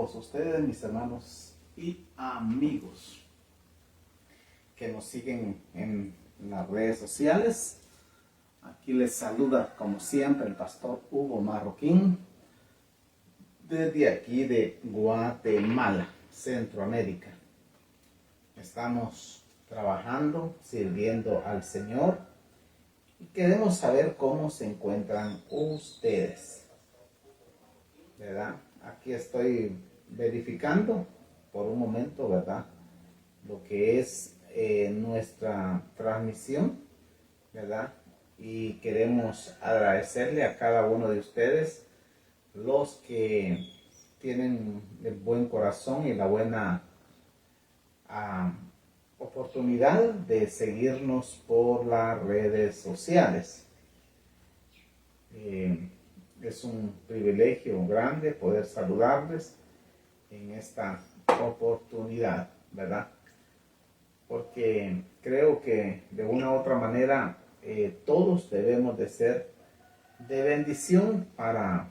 todos ustedes, mis hermanos y amigos que nos siguen en las redes sociales. Aquí les saluda, como siempre, el pastor Hugo Marroquín, desde aquí de Guatemala, Centroamérica. Estamos trabajando, sirviendo al Señor y queremos saber cómo se encuentran ustedes, ¿verdad? Aquí estoy verificando por un momento, ¿verdad?, lo que es nuestra transmisión, ¿verdad? Y queremos agradecerle a cada uno de ustedes, los que tienen el buen corazón y la buena oportunidad de seguirnos por las redes sociales. Es un privilegio grande poder saludarles en esta oportunidad, ¿verdad? Porque creo que de una u otra manera todos debemos de ser de bendición para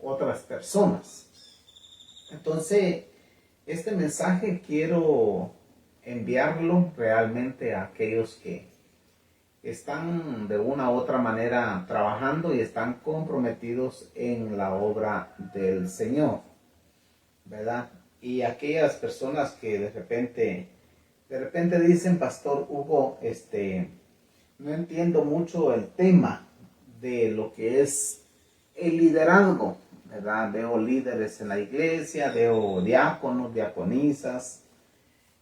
otras personas. Entonces, este mensaje quiero enviarlo realmente a aquellos que están de una u otra manera trabajando y están comprometidos en la obra del Señor, ¿verdad? Y aquellas personas que de repente dicen: Pastor Hugo, no entiendo mucho el tema de lo que es el liderazgo, ¿verdad? Veo líderes en la iglesia, veo diáconos, diaconisas,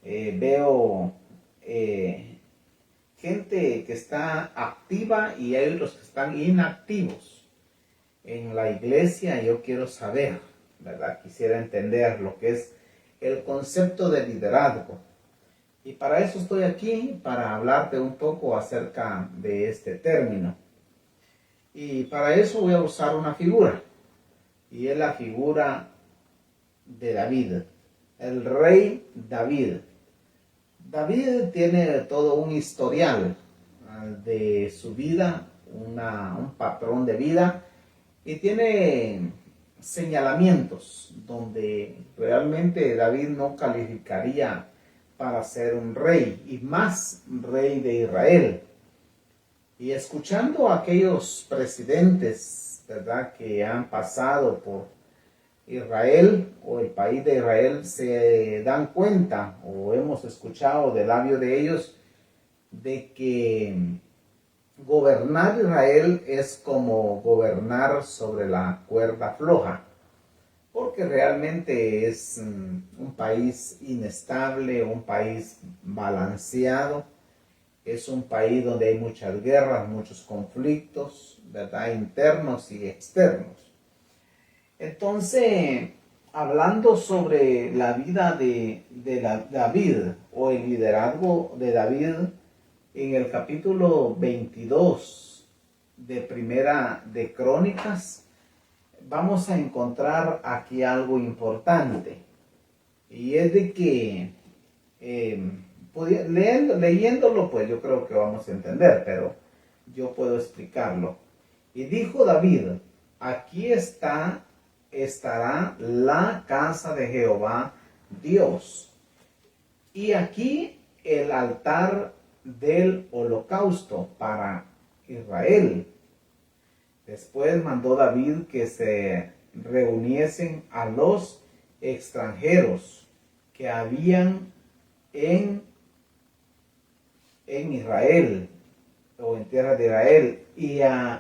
veo gente que está activa y hay otros que están inactivos en la iglesia. Yo quiero saber, ¿verdad? Quisiera entender lo que es el concepto de liderazgo. Y para eso estoy aquí, para hablarte un poco acerca de este término. Y para eso voy a usar una figura. Y es la figura de David, el rey David. David tiene todo un historial de su vida, un patrón de vida, y tiene señalamientos donde realmente David no calificaría para ser un rey, y más rey de Israel. Y escuchando a aquellos presidentes, ¿verdad?, que han pasado por Israel o el país de Israel, se dan cuenta, o hemos escuchado del labio de ellos, de que gobernar Israel es como gobernar sobre la cuerda floja, porque realmente es un país inestable, un país balanceado, es un país donde hay muchas guerras, muchos conflictos, ¿verdad?, internos y externos. Entonces, hablando sobre la vida de David, o el liderazgo de David, en el capítulo 22 de Primera de Crónicas, vamos a encontrar aquí algo importante. Y es de que, leyéndolo, pues yo creo que vamos a entender, pero yo puedo explicarlo. Y dijo David: aquí estará la casa de Jehová Dios, y aquí el altar del holocausto para Israel. Después mandó David que se reuniesen a los extranjeros que habían en Israel, o en tierra de Israel,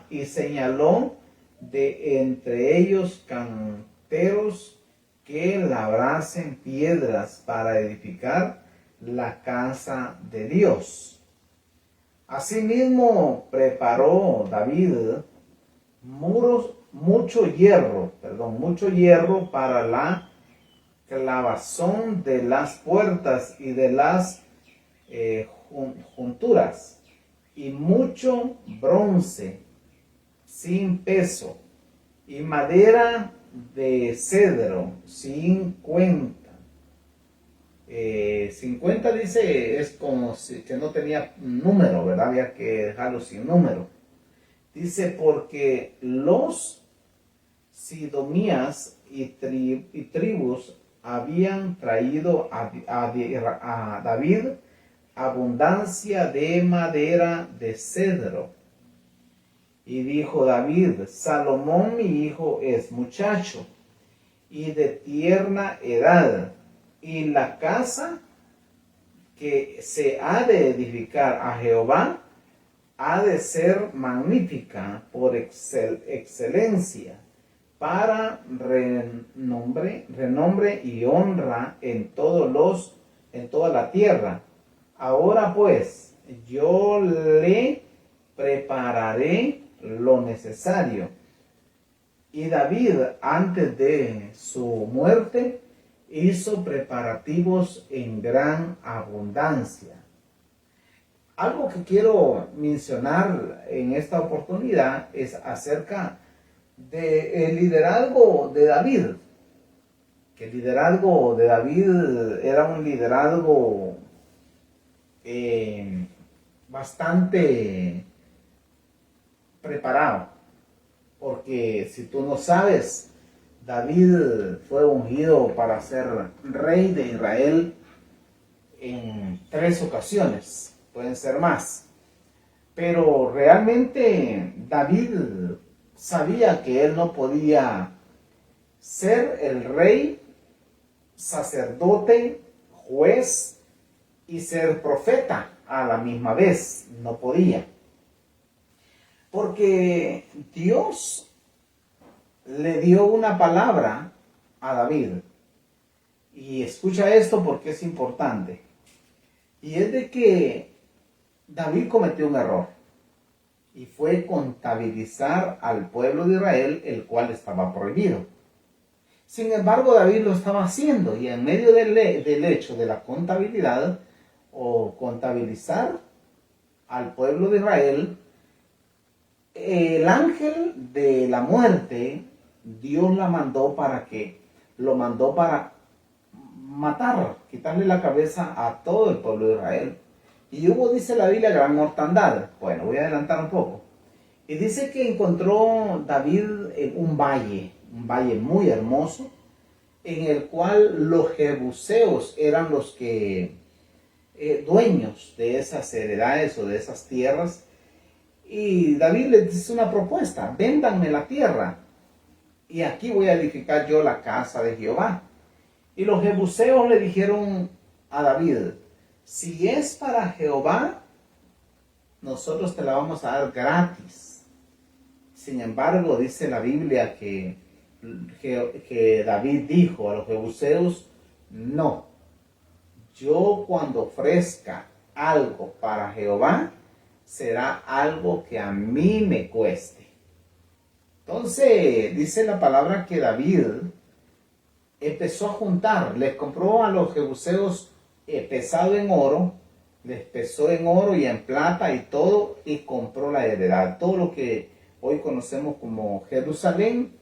y señaló de entre ellos canteros que labrasen piedras para edificar la casa de Dios. Asimismo preparó David mucho hierro para la clavazón de las puertas y de las junturas, y mucho bronce sin peso, y madera de cedro 50. 50 dice, es como si que no tenía número, ¿verdad? Había que dejarlo sin número. Dice: porque los sidonías y tribus habían traído a David abundancia de madera de cedro. Y dijo David: Salomón mi hijo es muchacho y de tierna edad, y la casa que se ha de edificar a Jehová ha de ser magnífica por excelencia, para renombre y honra en toda la tierra. Ahora pues, yo le prepararé lo necesario. Y David, antes de su muerte, hizo preparativos en gran abundancia. Algo que quiero mencionar en esta oportunidad es acerca del liderazgo de David. Que el liderazgo de David era un liderazgo bastante preparado. Porque si tú no sabes, David fue ungido para ser rey de Israel en 3 ocasiones. Pueden ser más. Pero realmente David sabía que él no podía ser el rey, sacerdote, juez y ser profeta a la misma vez. No podía. Porque Dios le dio una palabra a David. Y escucha esto porque es importante. Y es de que David cometió un error. Y fue contabilizar al pueblo de Israel, el cual estaba prohibido. Sin embargo, David lo estaba haciendo. Y en medio del hecho de la contabilidad o contabilizar al pueblo de Israel, el ángel de la muerte, Dios lo mandó para matar, quitarle la cabeza a todo el pueblo de Israel. Y hubo, dice la Biblia, gran mortandad. Bueno, voy a adelantar un poco. Y dice que encontró David en un valle muy hermoso, en el cual los jebuseos eran los que dueños de esas heredades o de esas tierras. Y David les dice una propuesta: véndanme la tierra y aquí voy a edificar yo la casa de Jehová. Y los jebuseos le dijeron a David: si es para Jehová, nosotros te la vamos a dar gratis. Sin embargo, dice la Biblia que David dijo a los jebuseos: no, yo cuando ofrezca algo para Jehová, será algo que a mí me cueste. Entonces, dice la palabra que David empezó a juntar, les compró a los jebuseos pesado en oro, les pesó en oro y en plata y todo, y compró la heredad. Todo lo que hoy conocemos como Jerusalén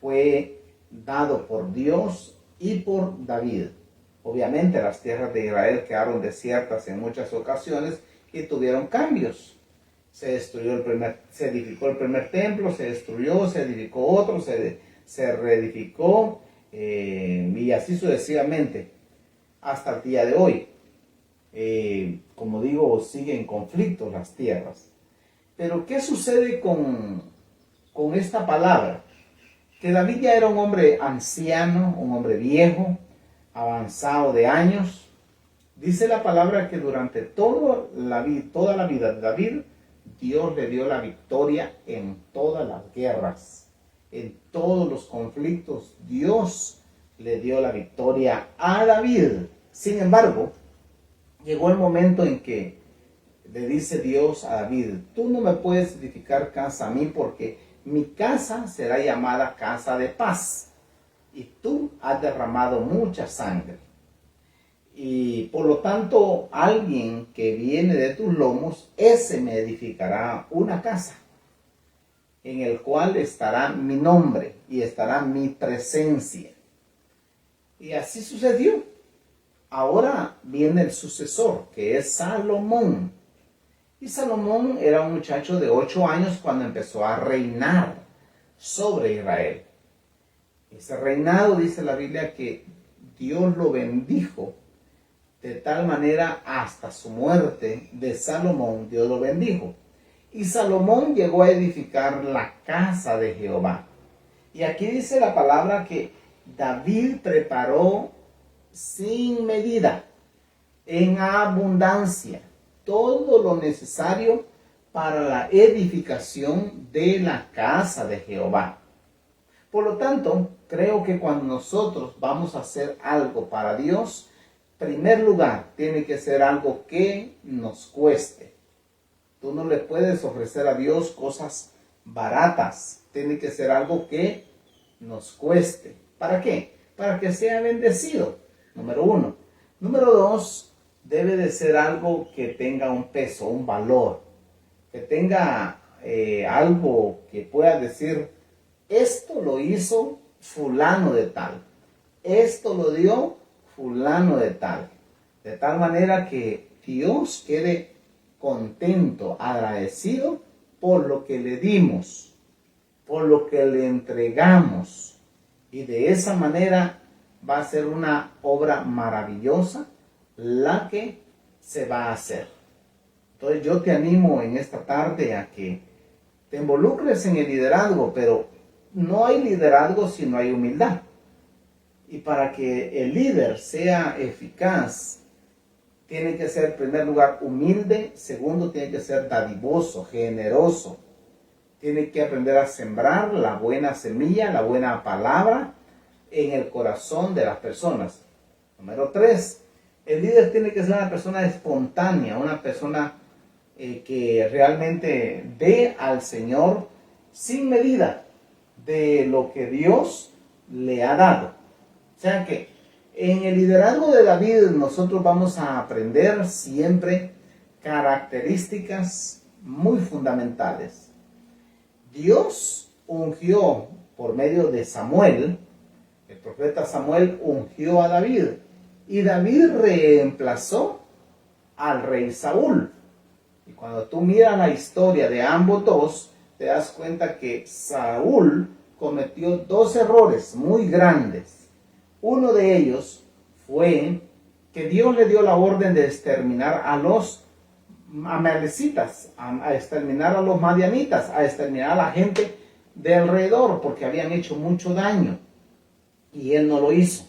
fue dado por Dios y por David. Obviamente las tierras de Israel quedaron desiertas en muchas ocasiones y tuvieron cambios. Se edificó el primer templo, se destruyó, se edificó otro, se reedificó, y así sucesivamente hasta el día de hoy. Como digo, siguen conflictos las tierras. Pero ¿qué sucede con esta palabra? Que David ya era un hombre anciano, un hombre viejo, avanzado de años. Dice la palabra que durante toda la vida de David, Dios le dio la victoria en todas las guerras, en todos los conflictos. Dios le dio la victoria a David. Sin embargo, llegó el momento en que le dice Dios a David: tú no me puedes edificar casa a mí, porque mi casa será llamada casa de paz, y tú has derramado mucha sangre. Y por lo tanto, alguien que viene de tus lomos, ese me edificará una casa, en el cual estará mi nombre y estará mi presencia. Y así sucedió. Ahora viene el sucesor, que es Salomón. Y Salomón era un muchacho de 8 años cuando empezó a reinar sobre Israel. Ese reinado, dice la Biblia, que Dios lo bendijo de tal manera hasta su muerte de Salomón, Dios lo bendijo. Y Salomón llegó a edificar la casa de Jehová. Y aquí dice la palabra que David preparó sin medida, en abundancia, todo lo necesario para la edificación de la casa de Jehová. Por lo tanto, creo que cuando nosotros vamos a hacer algo para Dios, en primer lugar, tiene que ser algo que nos cueste. Tú no le puedes ofrecer a Dios cosas baratas. Tiene que ser algo que nos cueste. ¿Para qué? Para que sea bendecido. Número 1. Número 2, debe de ser algo que tenga un peso, un valor. Que tenga algo que pueda decir, esto lo hizo fulano de tal. Esto lo dio fulano de tal. De tal manera que Dios quede contento, agradecido por lo que le dimos, por lo que le entregamos. Y de esa manera va a ser una obra maravillosa la que se va a hacer. Entonces yo te animo en esta tarde a que te involucres en el liderazgo, pero no hay liderazgo si no hay humildad. Y para que el líder sea eficaz, tiene que ser en primer lugar humilde, segundo tiene que ser dadivoso, generoso. Tiene que aprender a sembrar la buena semilla, la buena palabra en el corazón de las personas. Número 3, el líder tiene que ser una persona espontánea, una persona que realmente dé al Señor sin medida de lo que Dios le ha dado. O sea que en el liderazgo de David nosotros vamos a aprender siempre características muy fundamentales. Dios ungió por medio de Samuel, el profeta Samuel ungió a David, y David reemplazó al rey Saúl. Y cuando tú miras la historia de ambos dos, te das cuenta que Saúl cometió 2 errores muy grandes. Uno de ellos fue que Dios le dio la orden de exterminar a los amalecitas, a exterminar a los madianitas, a exterminar a la gente de alrededor, porque habían hecho mucho daño. Y él no lo hizo.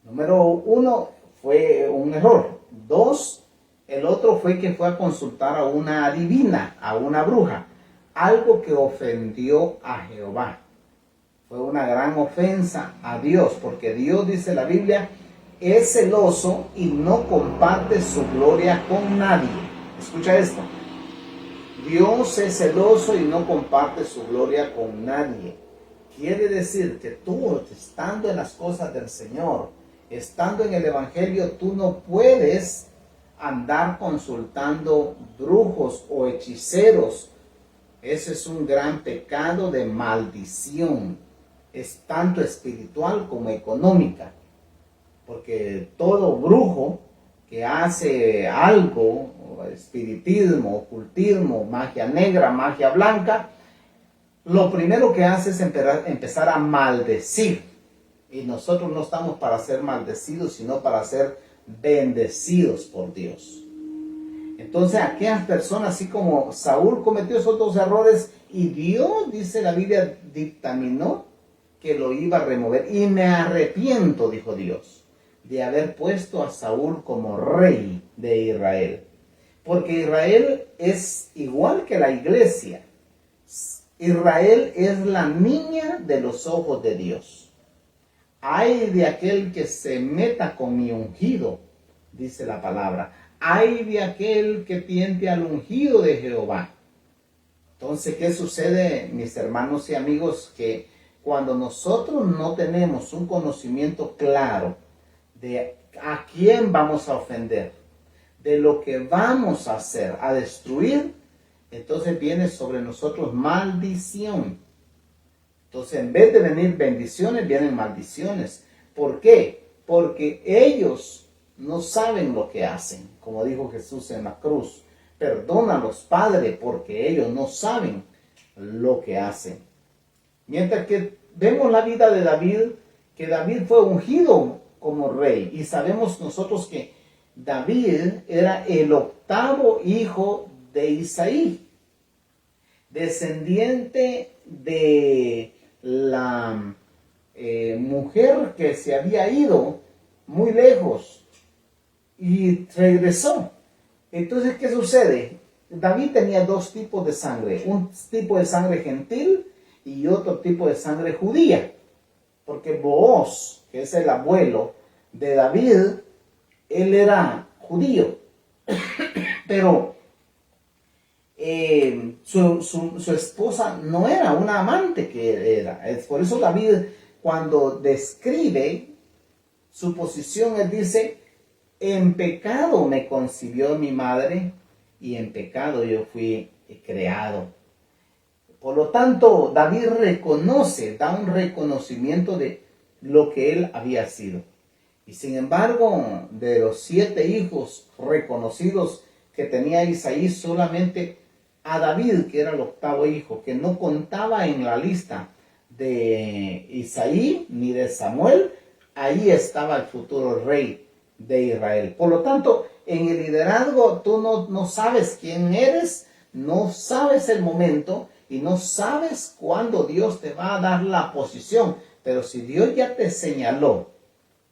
Número 1 fue un error. 2, el otro fue que fue a consultar a una adivina, a una bruja, algo que ofendió a Jehová. Fue una gran ofensa a Dios, porque Dios, dice la Biblia, es celoso y no comparte su gloria con nadie. Escucha esto. Dios es celoso y no comparte su gloria con nadie. Quiere decir que tú, estando en las cosas del Señor, estando en el Evangelio, tú no puedes andar consultando brujos o hechiceros. Ese es un gran pecado de maldición. Es tanto espiritual como económica. Porque todo brujo que hace algo, espiritismo, ocultismo, magia negra, magia blanca, lo primero que hace es empezar a maldecir. Y nosotros no estamos para ser maldecidos, sino para ser bendecidos por Dios. Entonces aquellas personas, así como Saúl cometió esos 2 errores, y Dios, dice la Biblia, dictaminó que lo iba a remover. Y me arrepiento, dijo Dios, de haber puesto a Saúl como rey de Israel. Porque Israel es igual que la iglesia. Israel es la niña de los ojos de Dios. Ay de aquel que se meta con mi ungido, dice la palabra. Ay de aquel que tiente al ungido de Jehová. Entonces, ¿qué sucede, mis hermanos y amigos? Que cuando nosotros no tenemos un conocimiento claro de a quién vamos a ofender, de lo que vamos a hacer, a destruir, entonces viene sobre nosotros maldición. Entonces, en vez de venir bendiciones, vienen maldiciones. ¿Por qué? Porque ellos no saben lo que hacen, como dijo Jesús en la cruz. Perdónalos, Padre, porque ellos no saben lo que hacen. Mientras que vemos la vida de David, que David fue ungido como rey. Y sabemos nosotros que David era el octavo hijo de Isaí, descendiente de la mujer que se había ido muy lejos y regresó. Entonces, ¿qué sucede? David tenía dos tipos de sangre, un tipo de sangre gentil y otro tipo de sangre judía, porque Booz, que es el abuelo de David, él era judío, pero su esposa no era una amante que era. Es por eso David, cuando describe su posición, él dice: en pecado me concibió mi madre y en pecado yo fui creado. Por lo tanto, David reconoce, da un reconocimiento de lo que él había sido. Y sin embargo, de los 7 hijos reconocidos que tenía Isaí, solamente a David, que era el octavo hijo, que no contaba en la lista de Isaí ni de Samuel, ahí estaba el futuro rey de Israel. Por lo tanto, en el liderazgo tú no sabes quién eres, no sabes el momento y no sabes cuándo Dios te va a dar la posición. Pero si Dios ya te señaló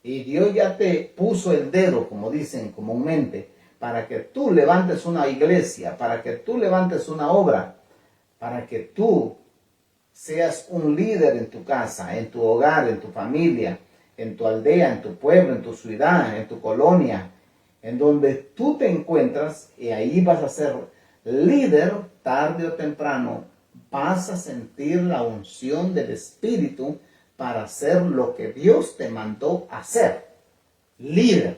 y Dios ya te puso el dedo, como dicen comúnmente, para que tú levantes una iglesia, para que tú levantes una obra, para que tú seas un líder en tu casa, en tu hogar, en tu familia, en tu aldea, en tu pueblo, en tu ciudad, en tu colonia, en donde tú te encuentras, y ahí vas a ser líder, tarde o temprano vas a sentir la unción del Espíritu para hacer lo que Dios te mandó hacer. Líder.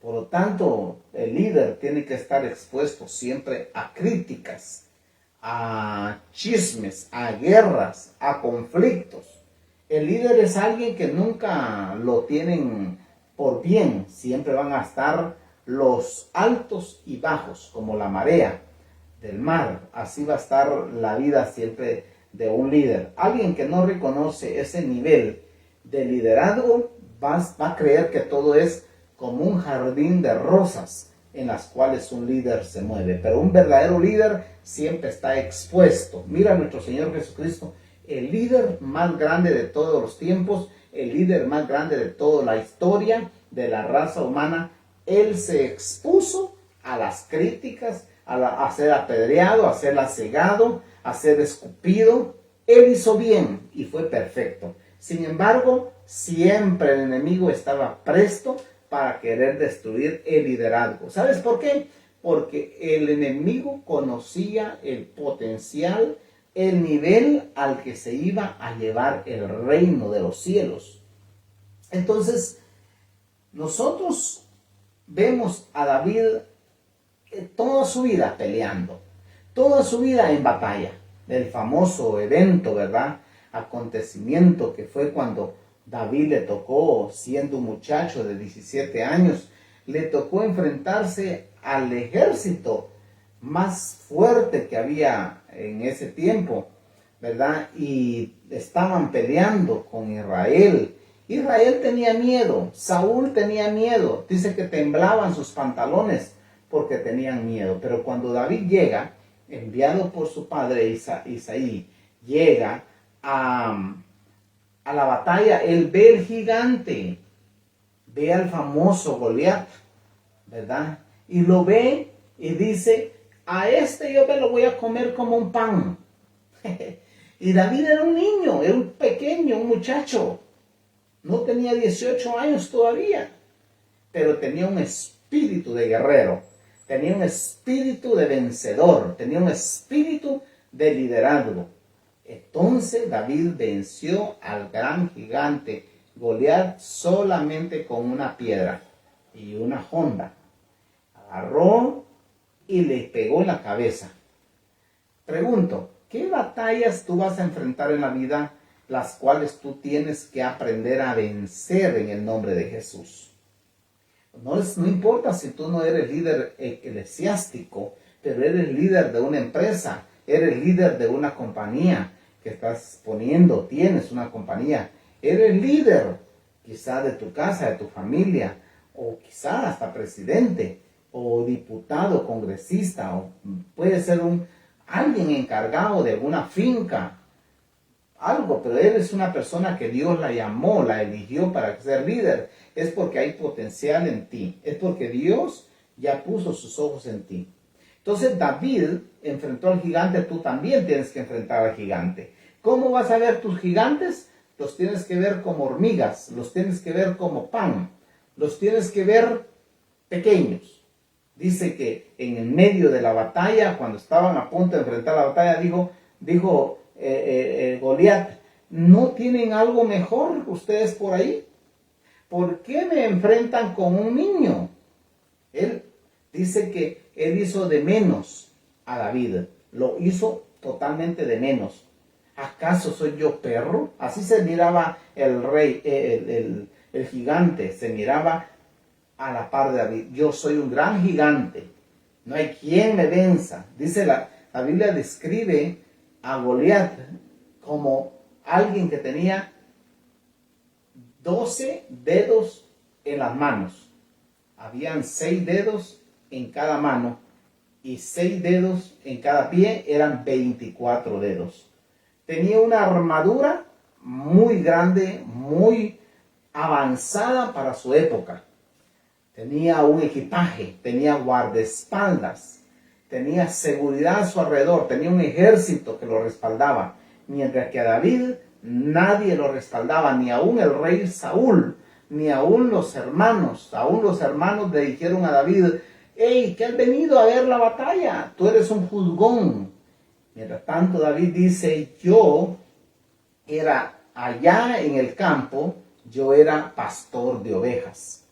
Por lo tanto, el líder tiene que estar expuesto siempre a críticas, a chismes, a guerras, a conflictos. El líder es alguien que nunca lo tienen por bien. Siempre van a estar los altos y bajos, como la marea del mar. Así va a estar la vida siempre de un líder. Alguien que no reconoce ese nivel de liderazgo va a creer que todo es como un jardín de rosas en las cuales un líder se mueve. Pero un verdadero líder siempre está expuesto. Mira a nuestro Señor Jesucristo, el líder más grande de todos los tiempos, el líder más grande de toda la historia de la raza humana. Él se expuso a las críticas, a ser apedreado, a ser cegado, a ser escupido. Él hizo bien y fue perfecto. Sin embargo, siempre el enemigo estaba presto para querer destruir el liderazgo. ¿Sabes por qué? Porque el enemigo conocía el potencial, el nivel al que se iba a llevar el reino de los cielos. Entonces, nosotros vemos a David toda su vida peleando, toda su vida en batalla. El famoso evento, ¿verdad? Acontecimiento que fue cuando David le tocó, siendo un muchacho de 17 años, le tocó enfrentarse al ejército más fuerte que había en ese tiempo, ¿verdad? Y estaban peleando con Israel. Israel tenía miedo, Saúl tenía miedo, dice que temblaban sus pantalones porque tenían miedo. Pero cuando David llega, enviado por su padre Isaí, llega a la batalla, él ve el gigante, ve al famoso Goliat, ¿verdad? Y lo ve y dice: a este yo me lo voy a comer como un pan. Y David era un niño, era un pequeño, un muchacho. No tenía 18 años todavía, pero tenía un espíritu de guerrero, tenía un espíritu de vencedor, tenía un espíritu de liderazgo. Entonces David venció al gran gigante Goliat solamente con una piedra y una honda. Agarró y le pegó en la cabeza. Pregunto, ¿qué batallas tú vas a enfrentar en la vida, las cuales tú tienes que aprender a vencer en el nombre de Jesús? No importa si tú no eres líder eclesiástico, pero eres líder de una empresa, eres líder de una compañía, que estás poniendo, tienes una compañía, eres líder quizá de tu casa, de tu familia, o quizá hasta presidente, o diputado, congresista, o puede ser alguien encargado de una finca, algo, pero eres una persona que Dios la llamó, la eligió para ser líder. Es porque hay potencial en ti, es porque Dios ya puso sus ojos en ti. Entonces David enfrentó al gigante, tú también tienes que enfrentar al gigante. ¿Cómo vas a ver tus gigantes? Los tienes que ver como hormigas, los tienes que ver como pan, los tienes que ver pequeños. Dice que en el medio de la batalla, cuando estaban a punto de enfrentar la batalla, dijo Goliat, ¿no tienen algo mejor ustedes por ahí? ¿Por qué me enfrentan con un niño? Él dice que él hizo de menos a David, lo hizo totalmente de menos. ¿Acaso soy yo perro? Así se miraba el rey, el gigante, se miraba a la par de David. Yo soy un gran gigante, no hay quien me venza. Dice la Biblia describe a Goliat como alguien que tenía 12 dedos en las manos. Habían 6 dedos en cada mano y 6 dedos en cada pie, eran 24 dedos. Tenía una armadura muy grande, muy avanzada para su época. Tenía un equipaje, tenía guardaespaldas, tenía seguridad a su alrededor, tenía un ejército que lo respaldaba. Mientras que a David nadie lo respaldaba, ni aún el rey Saúl, ni aún los hermanos. Aún los hermanos le dijeron a David, hey, que has venido a ver la batalla, tú eres un juzgón. Mientras tanto David dice, yo era allá en el campo, yo era pastor de ovejas.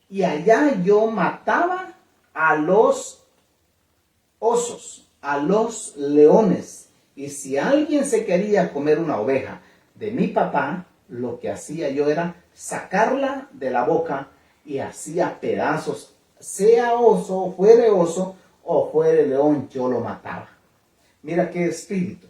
Y allá yo mataba a los osos, a los leones. Y si alguien se quería comer una oveja de mi papá, lo que hacía yo era sacarla de la boca y hacía pedazos, sea oso, fuere oso o fuere león, yo lo mataba. Mira qué espíritu.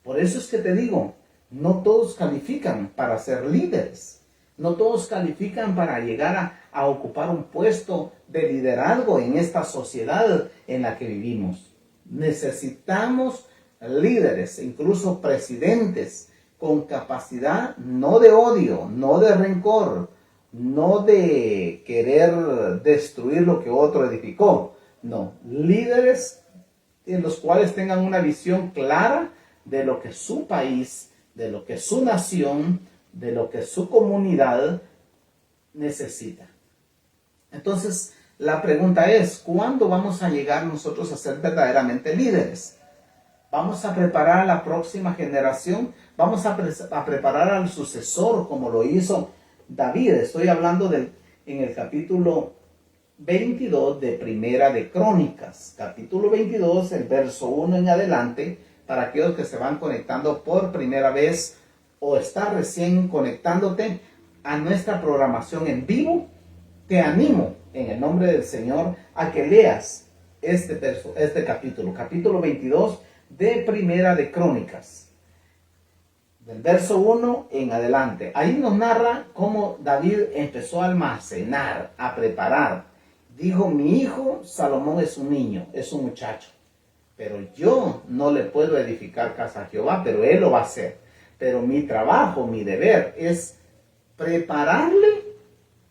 Por eso es que te digo, no todos califican para ser líderes. No todos califican para llegar a ocupar un puesto de liderazgo en esta sociedad en la que vivimos. Necesitamos líderes, incluso presidentes, con capacidad no de odio, no de rencor, no de querer destruir lo que otro edificó. No, líderes en los cuales tengan una visión clara de lo que su país, de lo que su nación, de lo que su comunidad necesita. Entonces, la pregunta es, ¿cuándo vamos a llegar nosotros a ser verdaderamente líderes? ¿Vamos a preparar a la próxima generación? ¿Vamos a preparar al sucesor como lo hizo David? Estoy hablando en el capítulo 22 de Primera de Crónicas. Capítulo 22, el verso 1 en adelante, para aquellos que se van conectando por primera vez o estás recién conectándote a nuestra programación en vivo, te animo en el nombre del Señor a que leas este capítulo 22 de Primera de Crónicas, del verso 1 en adelante. Ahí nos narra cómo David empezó a almacenar, a preparar. Dijo, mi hijo Salomón es un niño, es un muchacho, pero yo no le puedo edificar casa a Jehová, pero él lo va a hacer. Pero mi trabajo, mi deber es prepararle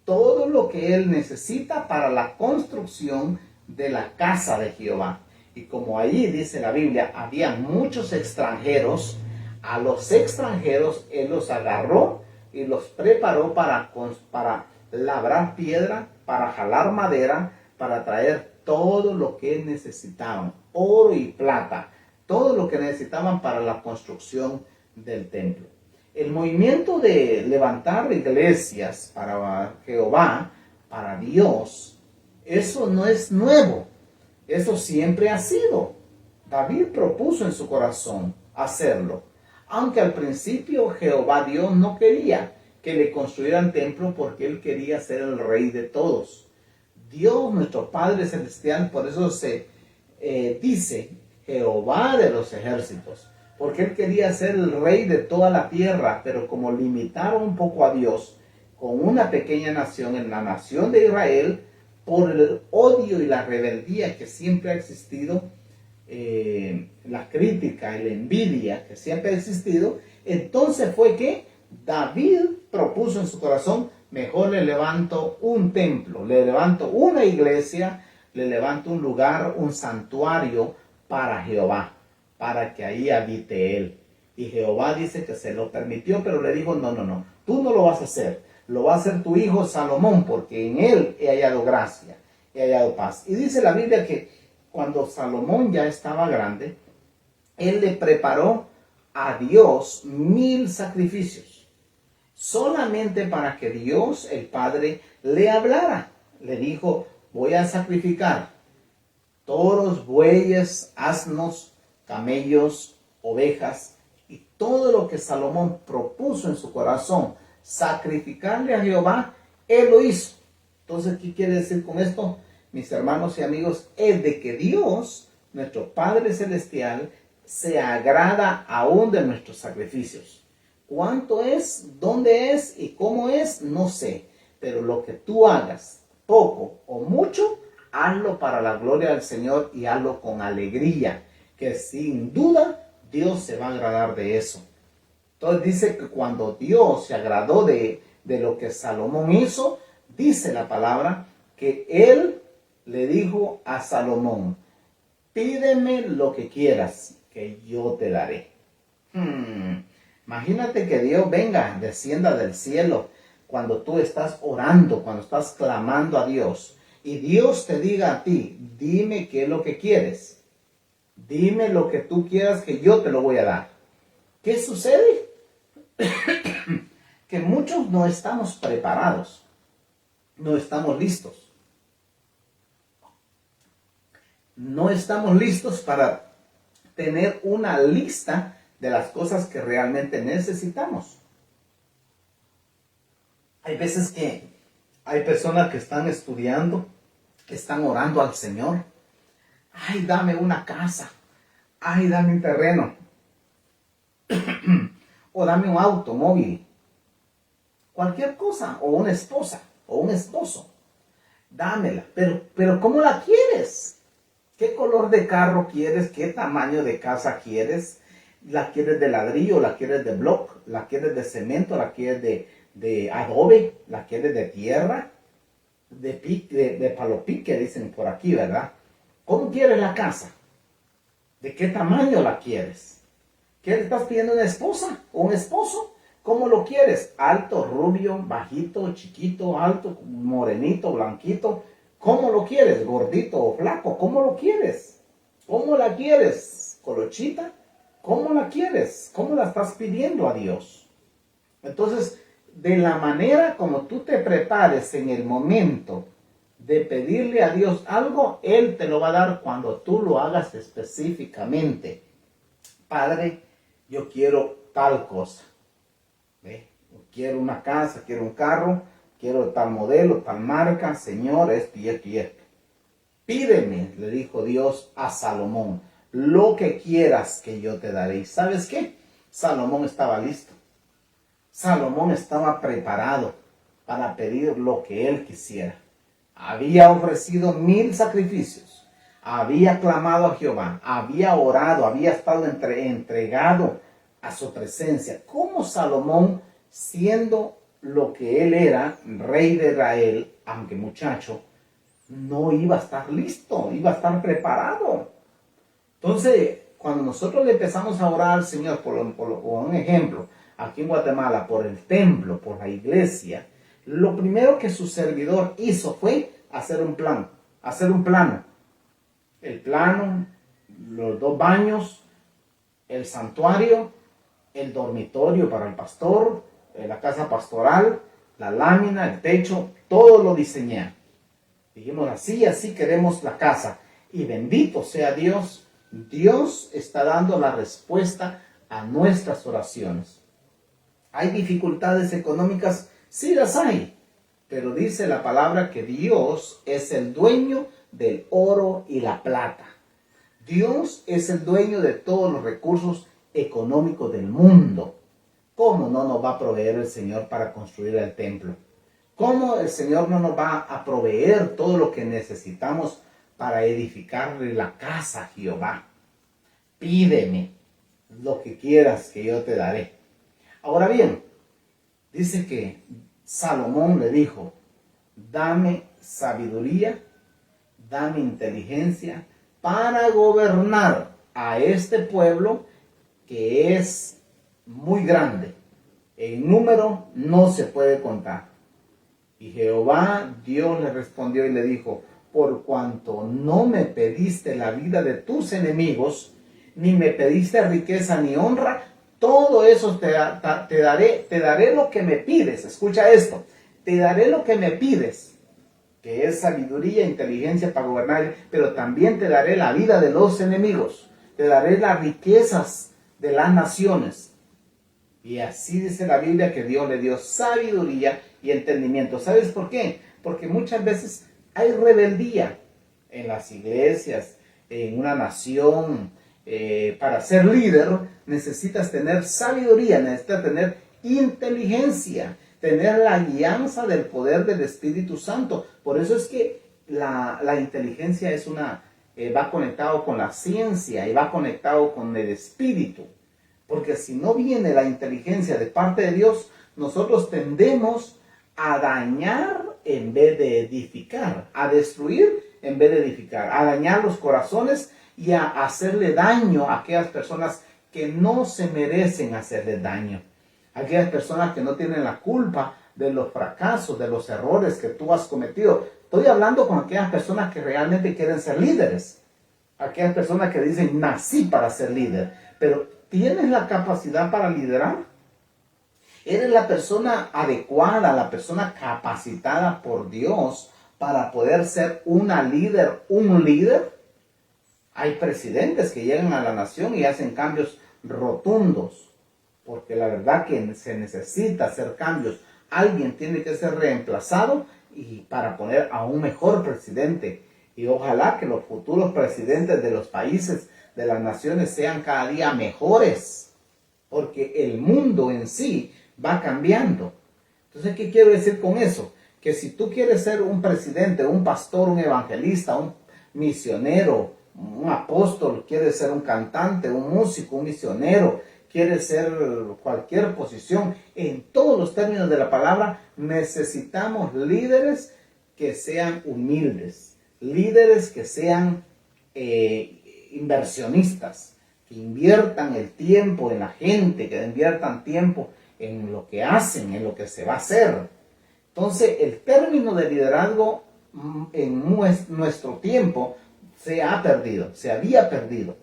todo lo que él necesita para la construcción de la casa de Jehová. Y como ahí dice la Biblia, había muchos extranjeros, a los extranjeros él los agarró y los preparó para labrar piedra, para jalar madera, para traer todo lo que necesitaban, oro y plata, todo lo que necesitaban para la construcción del templo. El movimiento de levantar iglesias para Jehová, para Dios, eso no es nuevo. Eso siempre ha sido. David propuso en su corazón hacerlo. Aunque al principio Jehová Dios no quería que le construyeran templo porque él quería ser el rey de todos. Dios, nuestro Padre Celestial, por eso se dice Jehová de los ejércitos. porque él quería ser el rey de toda la tierra, pero como limitaron un poco a Dios con una pequeña nación, en la nación de Israel, por el odio y la rebeldía que siempre ha existido, la crítica y la envidia que siempre ha existido, entonces fue que David propuso en su corazón: mejor le levanto un templo, le levanto una iglesia, le levanto un lugar, un santuario para Jehová, para que ahí habite él. Y Jehová dice que se lo permitió, pero le dijo: no, no, no, tú no lo vas a hacer, lo va a hacer tu hijo Salomón, porque en él he hallado gracia, he hallado paz. Y dice la Biblia que cuando Salomón ya estaba grande, él le preparó a Dios 1000 sacrificios, solamente para que Dios, el Padre, le hablara. Le dijo: voy a sacrificar toros, bueyes, asnos, camellos, ovejas, y todo lo que Salomón propuso en su corazón sacrificarle a Jehová, él lo hizo. Entonces, ¿qué quiere decir con esto, mis hermanos y amigos? Es de que Dios, nuestro Padre Celestial, se agrada aún de nuestros sacrificios. ¿Cuánto es? ¿Dónde es? ¿Y cómo es? No sé. Pero lo que tú hagas, poco o mucho, hazlo para la gloria del Señor y hazlo con alegría, que sin duda Dios se va a agradar de eso. Entonces dice que cuando Dios se agradó de lo que Salomón hizo, dice la palabra que él le dijo a Salomón: pídeme lo que quieras, que yo te daré. Imagínate que Dios venga, descienda del cielo cuando tú estás orando, cuando estás clamando a Dios, y Dios te diga a ti: dime qué es lo que quieres, dime lo que tú quieras, que yo te lo voy a dar. ¿Qué sucede? Que muchos no estamos preparados, no estamos listos. No estamos listos para tener una lista de las cosas que realmente necesitamos. Hay veces que hay personas que están estudiando, que están orando al Señor: ay, dame una casa, ay, dame un terreno, o dame un automóvil, cualquier cosa, o una esposa, o un esposo, dámela. Pero ¿cómo la quieres? ¿Qué color de carro quieres? ¿Qué tamaño de casa quieres? ¿La quieres de ladrillo? ¿La quieres de block? ¿La quieres de cemento? ¿La quieres de adobe? ¿La quieres de tierra? De palo pique, dicen por aquí, ¿verdad? ¿Cómo quieres la casa? ¿De qué tamaño la quieres? ¿Qué le estás pidiendo a una esposa o un esposo? ¿Cómo lo quieres? ¿Alto, rubio, bajito, chiquito, alto, morenito, blanquito? ¿Cómo lo quieres? ¿Gordito o flaco? ¿Cómo lo quieres? ¿Cómo la quieres? ¿Colochita? ¿Cómo la quieres? ¿Cómo la estás pidiendo a Dios? Entonces, de la manera como tú te prepares en el momento de pedirle a Dios algo, Él te lo va a dar cuando tú lo hagas específicamente. Padre, yo quiero tal cosa. ¿Ve? Quiero una casa, quiero un carro, quiero tal modelo, tal marca, Señor, esto y esto y esto. Pídeme, le dijo Dios a Salomón, lo que quieras que yo te daré. ¿Y sabes qué? Salomón estaba listo. Salomón estaba preparado para pedir lo que él quisiera. Había ofrecido 1000 sacrificios. Había clamado a Jehová. Había orado. Había estado entregado a su presencia. ¿Cómo Salomón, siendo lo que él era, rey de Israel, aunque muchacho, no iba a estar listo? Iba a estar preparado. Entonces, cuando nosotros le empezamos a orar al Señor, por un ejemplo, aquí en Guatemala, por el templo, por la iglesia, lo primero que su servidor hizo fue hacer un plan, hacer un plano. El plano, los 2 baños, el santuario, el dormitorio para el pastor, la casa pastoral, la lámina, el techo, todo lo diseñé. Dijimos: así queremos la casa. Y bendito sea Dios, Dios está dando la respuesta a nuestras oraciones. ¿Hay dificultades económicas? Sí las hay, pero dice la palabra que Dios es el dueño del oro y la plata. Dios es el dueño de todos los recursos económicos del mundo. ¿Cómo no nos va a proveer el Señor para construir el templo? ¿Cómo el Señor no nos va a proveer todo lo que necesitamos para edificarle la casa a Jehová? Pídeme lo que quieras que yo te daré. Ahora bien, dice que Salomón le dijo, dame sabiduría, dame inteligencia para gobernar a este pueblo que es muy grande. En número no se puede contar. Y Jehová Dios le respondió y le dijo, por cuanto no me pediste la vida de tus enemigos, ni me pediste riqueza ni honra, todo eso te daré lo que me pides. Escucha esto, te daré lo que me pides, que es sabiduría e inteligencia para gobernar, pero también te daré la vida de los enemigos, te daré las riquezas de las naciones. Y así dice la Biblia que Dios le dio sabiduría y entendimiento. ¿Sabes por qué? Porque muchas veces hay rebeldía en las iglesias, en una nación. Para ser líder necesitas tener sabiduría, necesitas tener inteligencia, tener la guianza del poder del Espíritu Santo. Por eso es que la inteligencia es va conectado con la ciencia y va conectado con el Espíritu. Porque si no viene la inteligencia de parte de Dios, nosotros tendemos a dañar en vez de edificar, a destruir en vez de edificar, a dañar los corazones y a hacerle daño a aquellas personas que no se merecen hacerle daño. Aquellas personas que no tienen la culpa de los fracasos, de los errores que tú has cometido. Estoy hablando con aquellas personas que realmente quieren ser líderes. Aquellas personas que dicen, nací para ser líder. Pero ¿tienes la capacidad para liderar? ¿Eres la persona adecuada, la persona capacitada por Dios para poder ser una líder, un líder? Hay presidentes que llegan a la nación y hacen cambios rotundos, porque la verdad que se necesita hacer cambios. Alguien tiene que ser reemplazado y para poner a un mejor presidente. Y ojalá que los futuros presidentes de los países, de las naciones, sean cada día mejores, porque el mundo en sí va cambiando. Entonces, ¿qué quiero decir con eso? Que si tú quieres ser un presidente, un pastor, un evangelista, un misionero, un apóstol, quieres ser un cantante, un músico, un misionero, quieres ser cualquier posición, en todos los términos de la palabra, necesitamos líderes que sean humildes, líderes que sean inversionistas, que inviertan el tiempo en la gente, que inviertan tiempo en lo que hacen, en lo que se va a hacer. Entonces, el término de liderazgo en nuestro tiempo se había perdido,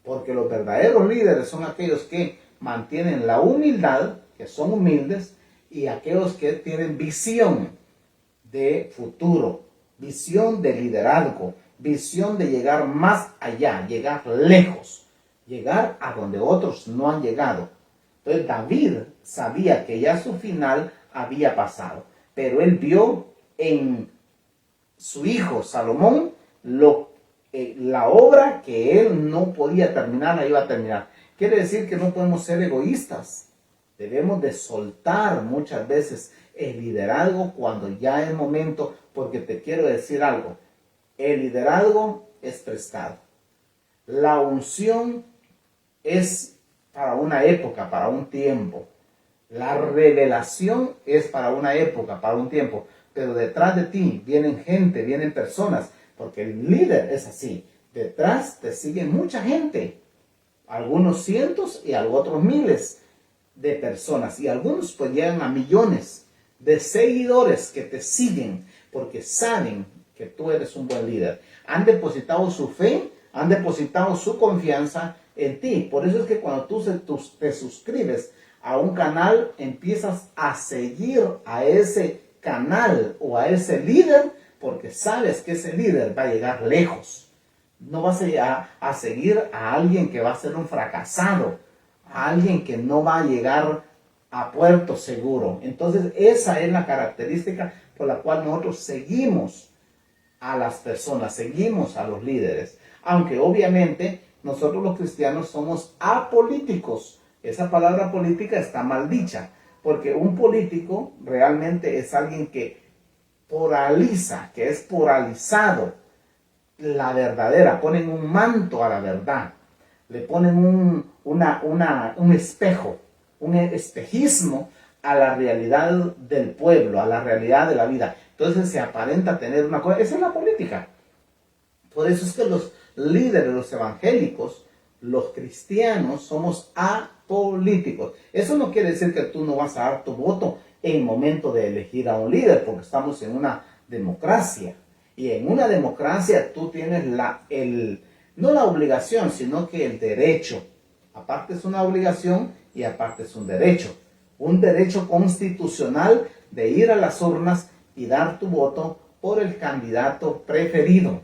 porque los verdaderos líderes son aquellos que mantienen la humildad, que son humildes, y aquellos que tienen visión de futuro, visión de liderazgo, visión de llegar más allá, llegar lejos, llegar a donde otros no han llegado. Entonces David sabía que ya su final había pasado, pero él vio en su hijo Salomón la obra que él no podía terminar, la iba a terminar. Quiere decir que no podemos ser egoístas. Debemos de soltar muchas veces el liderazgo cuando ya es momento, porque te quiero decir algo. El liderazgo es prestado. La unción es para una época, para un tiempo. La revelación es para una época, para un tiempo. Pero detrás de ti vienen gente, vienen personas, porque el líder es así. Detrás te sigue mucha gente. Algunos cientos y otros miles de personas. Y algunos pues llegan a millones de seguidores que te siguen porque saben que tú eres un buen líder. Han depositado su fe, han depositado su confianza en ti. Por eso es que cuando tú te suscribes a un canal, empiezas a seguir a ese canal o a ese líder porque sabes que ese líder va a llegar lejos. No vas a seguir a alguien que va a ser un fracasado, a alguien que no va a llegar a puerto seguro. Entonces esa es la característica por la cual nosotros seguimos a las personas, seguimos a los líderes. Aunque obviamente nosotros los cristianos somos apolíticos. Esa palabra política está mal dicha, porque un político realmente es alguien que polariza, que es polarizado. La verdadera, ponen un manto a la verdad, le ponen un espejo, un espejismo a la realidad del pueblo, a la realidad de la vida. Entonces se aparenta tener una cosa, esa es la política. Por eso es que los líderes, los evangélicos, los cristianos, somos apolíticos. Eso no quiere decir que tú no vas a dar tu voto en el momento de elegir a un líder, porque estamos en una democracia. Y en una democracia tú tienes no la obligación, sino que el derecho. Aparte es una obligación y aparte es un derecho. Un derecho constitucional de ir a las urnas y dar tu voto por el candidato preferido,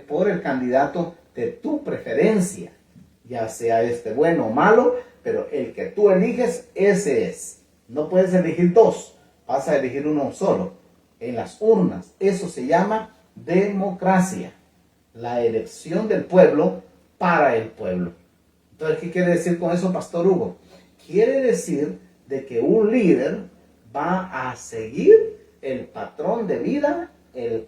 por el candidato de tu preferencia, ya sea bueno o malo, pero el que tú eliges, ese es. No puedes elegir dos, vas a elegir uno solo. En las urnas, eso se llama democracia, la elección del pueblo para el pueblo. Entonces, ¿qué quiere decir con eso, Pastor Hugo? Quiere decir de que un líder va a seguir el patrón de vida,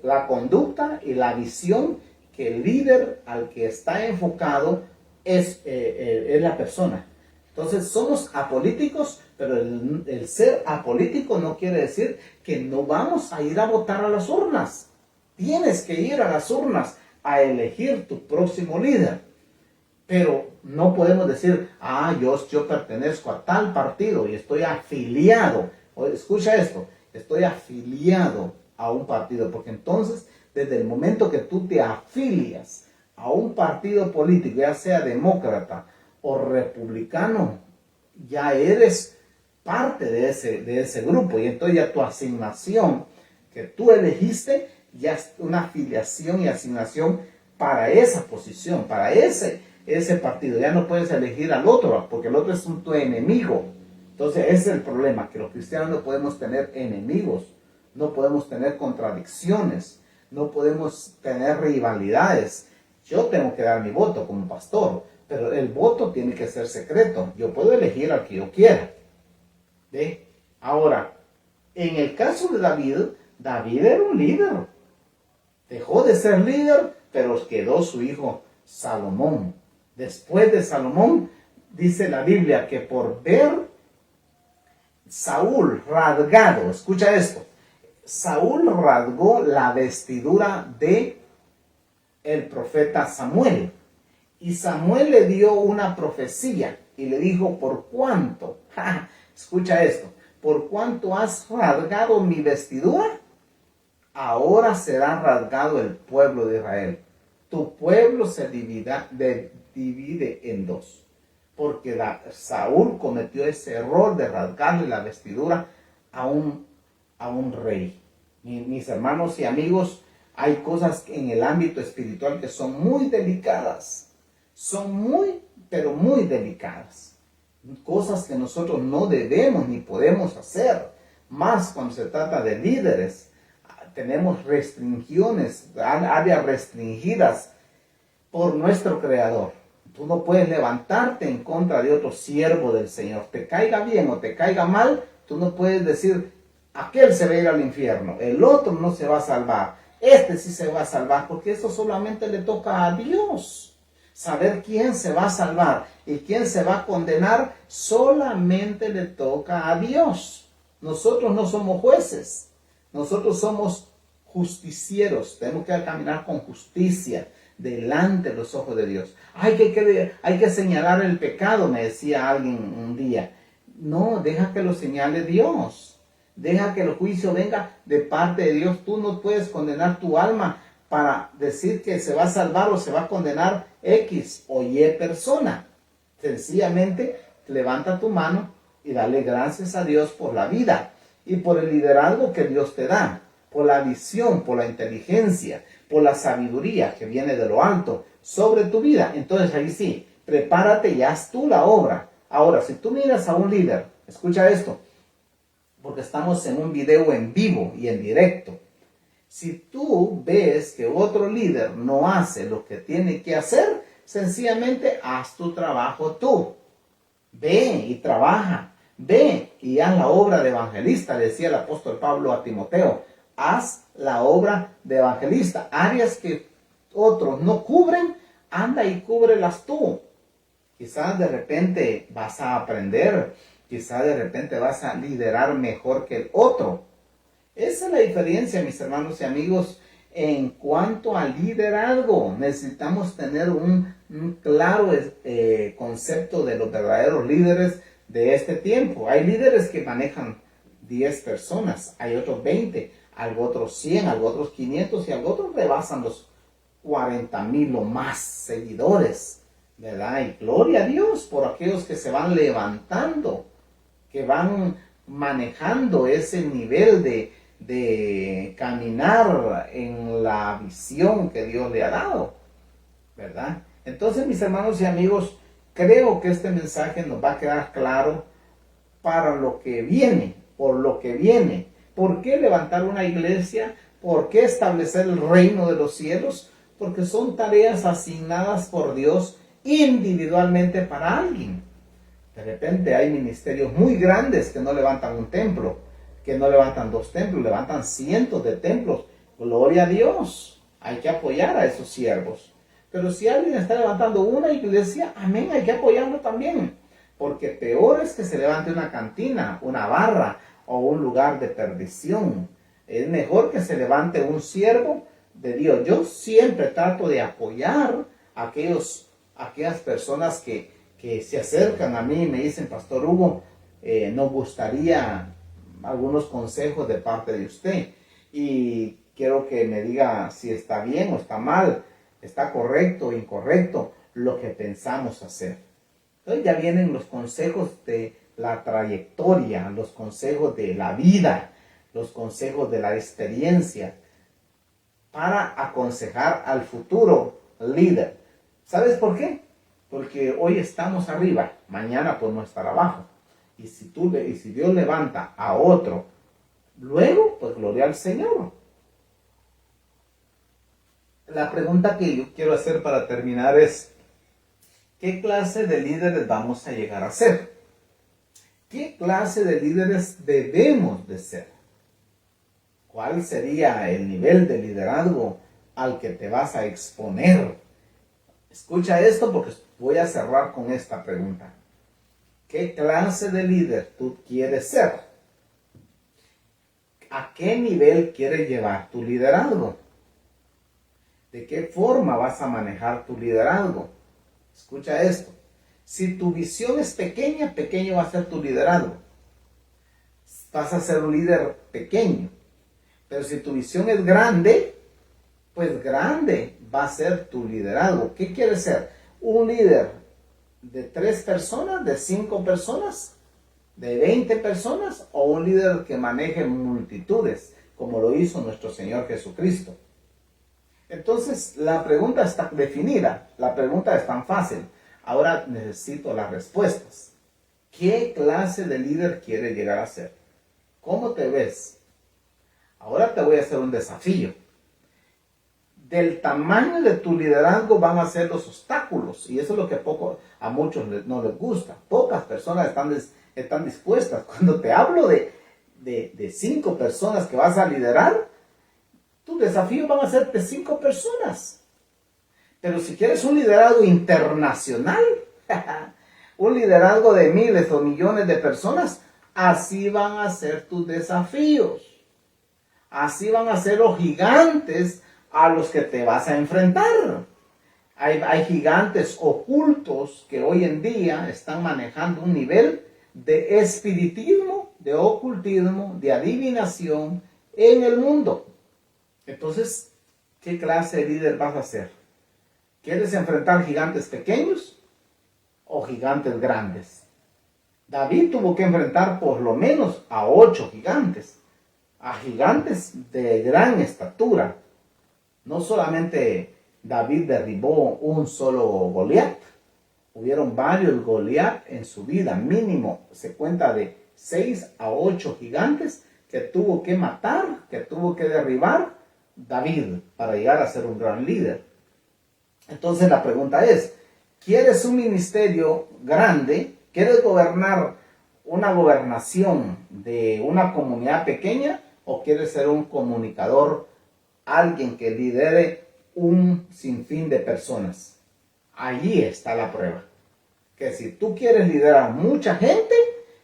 la conducta y la visión que el líder al que está enfocado es la persona. Entonces somos apolíticos, pero el ser apolítico no quiere decir que no vamos a ir a votar a las urnas. Tienes que ir a las urnas a elegir tu próximo líder. Pero no podemos decir, yo pertenezco a tal partido y estoy afiliado. Escucha esto, estoy afiliado a un partido, porque entonces desde el momento que tú te afilias a un partido político, ya sea demócrata o republicano, ya eres parte de ese grupo, y entonces ya tu asignación que tú elegiste ya es una afiliación y asignación para esa posición, para ese partido. Ya no puedes elegir al otro, porque el otro es tu enemigo. Entonces ese es el problema, que los cristianos no podemos tener enemigos, no podemos tener contradicciones, no podemos tener rivalidades. Yo tengo que dar mi voto como pastor, pero el voto tiene que ser secreto. Yo puedo elegir al que yo quiera. ¿Ve? Ahora, en el caso de David, David era un líder. Dejó de ser líder, pero quedó su hijo Salomón. Después de Salomón, dice la Biblia que por ver Saúl rasgado, escucha esto, Saúl rasgó la vestidura de el profeta Samuel. Y Samuel le dio una profecía y le dijo, ¿por cuánto? Escucha esto, ¿por cuánto has rasgado mi vestidura? Ahora será rasgado el pueblo de Israel. Tu pueblo se divide en dos. Porque Saúl cometió ese error de rasgarle la vestidura a un rey. Mis hermanos y amigos, hay cosas en el ámbito espiritual que son muy delicadas. Son pero muy delicadas. Cosas que nosotros no debemos ni podemos hacer. Más cuando se trata de líderes. Tenemos restricciones, áreas restringidas por nuestro Creador. Tú no puedes levantarte en contra de otro siervo del Señor. Te caiga bien o te caiga mal, tú no puedes decir, aquel se va a ir al infierno, el otro no se va a salvar, este sí se va a salvar, porque eso solamente le toca a Dios. Saber quién se va a salvar y quién se va a condenar, solamente le toca a Dios. Nosotros no somos jueces, nosotros somos justicieros, tenemos que caminar con justicia delante de los ojos de Dios. Hay que señalar el pecado, me decía alguien un día. No, deja que lo señale Dios. Deja que el juicio venga de parte de Dios. Tú no puedes condenar tu alma para decir que se va a salvar o se va a condenar X o Y persona. Sencillamente levanta tu mano y dale gracias a Dios por la vida y por el liderazgo que Dios te da, por la visión, por la inteligencia, por la sabiduría que viene de lo alto sobre tu vida. Entonces ahí sí, prepárate y haz tú la obra. Ahora, si tú miras a un líder, escucha esto, porque estamos en un video en vivo y en directo. Si tú ves que otro líder no hace lo que tiene que hacer, Sencillamente haz tu trabajo tú. Ve y trabaja. Ve y haz la obra de evangelista, decía el apóstol Pablo a Timoteo. Haz la obra de evangelista. Áreas que otros no cubren, anda y cúbrelas tú. Quizás de repente vas a aprender, quizás de repente vas a liderar mejor que el otro. Esa es la diferencia, mis hermanos y amigos, en cuanto al liderazgo. Necesitamos tener un claro concepto de los verdaderos líderes de este tiempo. Hay líderes que manejan 10 personas, hay otros 20, algo otros 100, algo otros 500 y algo otros rebasan los 40,000 o más seguidores, ¿verdad? Y gloria a Dios por aquellos que se van levantando, que van manejando ese nivel de caminar en la visión que Dios le ha dado, ¿verdad? Entonces, mis hermanos y amigos, creo que este mensaje nos va a quedar claro para lo que viene, por lo que viene. ¿Por qué levantar una iglesia? ¿Por qué establecer el reino de los cielos? Porque son tareas asignadas por Dios individualmente para alguien. De repente hay ministerios muy grandes que no levantan un templo, que no levantan 2 templos, levantan cientos de templos. Gloria a Dios. Hay que apoyar a esos siervos. Pero si alguien está levantando una iglesia, amén, hay que apoyarlo también. Porque peor es que se levante una cantina, una barra o un lugar de perdición. Es mejor que se levante un siervo de Dios. Yo siempre trato de apoyar a aquellas personas que se acercan a mí y me dicen, Pastor Hugo, nos gustaría algunos consejos de parte de usted. Y quiero que me diga si está bien o está mal, está correcto o incorrecto lo que pensamos hacer. Entonces ya vienen los consejos de la trayectoria, los consejos de la vida, los consejos de la experiencia para aconsejar al futuro líder. ¿Sabes por qué? Porque hoy estamos arriba, mañana podemos estar abajo. Y si Dios levanta a otro, luego, pues gloria al Señor. La pregunta que yo quiero hacer para terminar es, ¿qué clase de líderes vamos a llegar a ser? ¿Qué clase de líderes debemos de ser? ¿Cuál sería el nivel de liderazgo al que te vas a exponer? Escucha esto porque voy a cerrar con esta pregunta. ¿Qué clase de líder tú quieres ser? ¿A qué nivel quieres llevar tu liderazgo? ¿De qué forma vas a manejar tu liderazgo? Escucha esto. Si tu visión es pequeña, pequeño va a ser tu liderazgo. Vas a ser un líder pequeño. Pero si tu visión es grande, pues grande va a ser tu liderazgo. ¿Qué quieres ser? ¿Un líder de 3 personas, de 5 personas, de 20 personas? ¿O un líder que maneje multitudes, como lo hizo nuestro Señor Jesucristo? Entonces, la pregunta está definida. La pregunta es tan fácil. Ahora necesito las respuestas. ¿Qué clase de líder quieres llegar a ser? ¿Cómo te ves? Ahora te voy a hacer un desafío. Del tamaño de tu liderazgo van a ser los obstáculos. Y eso es lo que a muchos no les gusta. Pocas personas están dispuestas. Cuando te hablo de 5 personas que vas a liderar, tu desafío van a ser de 5 personas. Pero si quieres un liderazgo internacional, un liderazgo de miles o millones de personas, así van a ser tus desafíos. Así van a ser los gigantes a los que te vas a enfrentar. Hay gigantes ocultos que hoy en día están manejando un nivel de espiritismo, de ocultismo, de adivinación en el mundo. Entonces, ¿qué clase de líder vas a ser? ¿Quieres enfrentar gigantes pequeños o gigantes grandes? David tuvo que enfrentar por lo menos a 8 gigantes. A gigantes de gran estatura. No solamente David derribó un solo Goliat, hubieron varios Goliat en su vida, mínimo se cuenta de 6 a 8 gigantes que tuvo que matar, que tuvo que derribar David para llegar a ser un gran líder. Entonces la pregunta es, ¿Quieres un ministerio grande? ¿Quieres gobernar una gobernación de una comunidad pequeña? ¿O quieres ser un comunicador, alguien que lidere un sinfín de personas? Allí está la prueba. Que si tú quieres liderar mucha gente,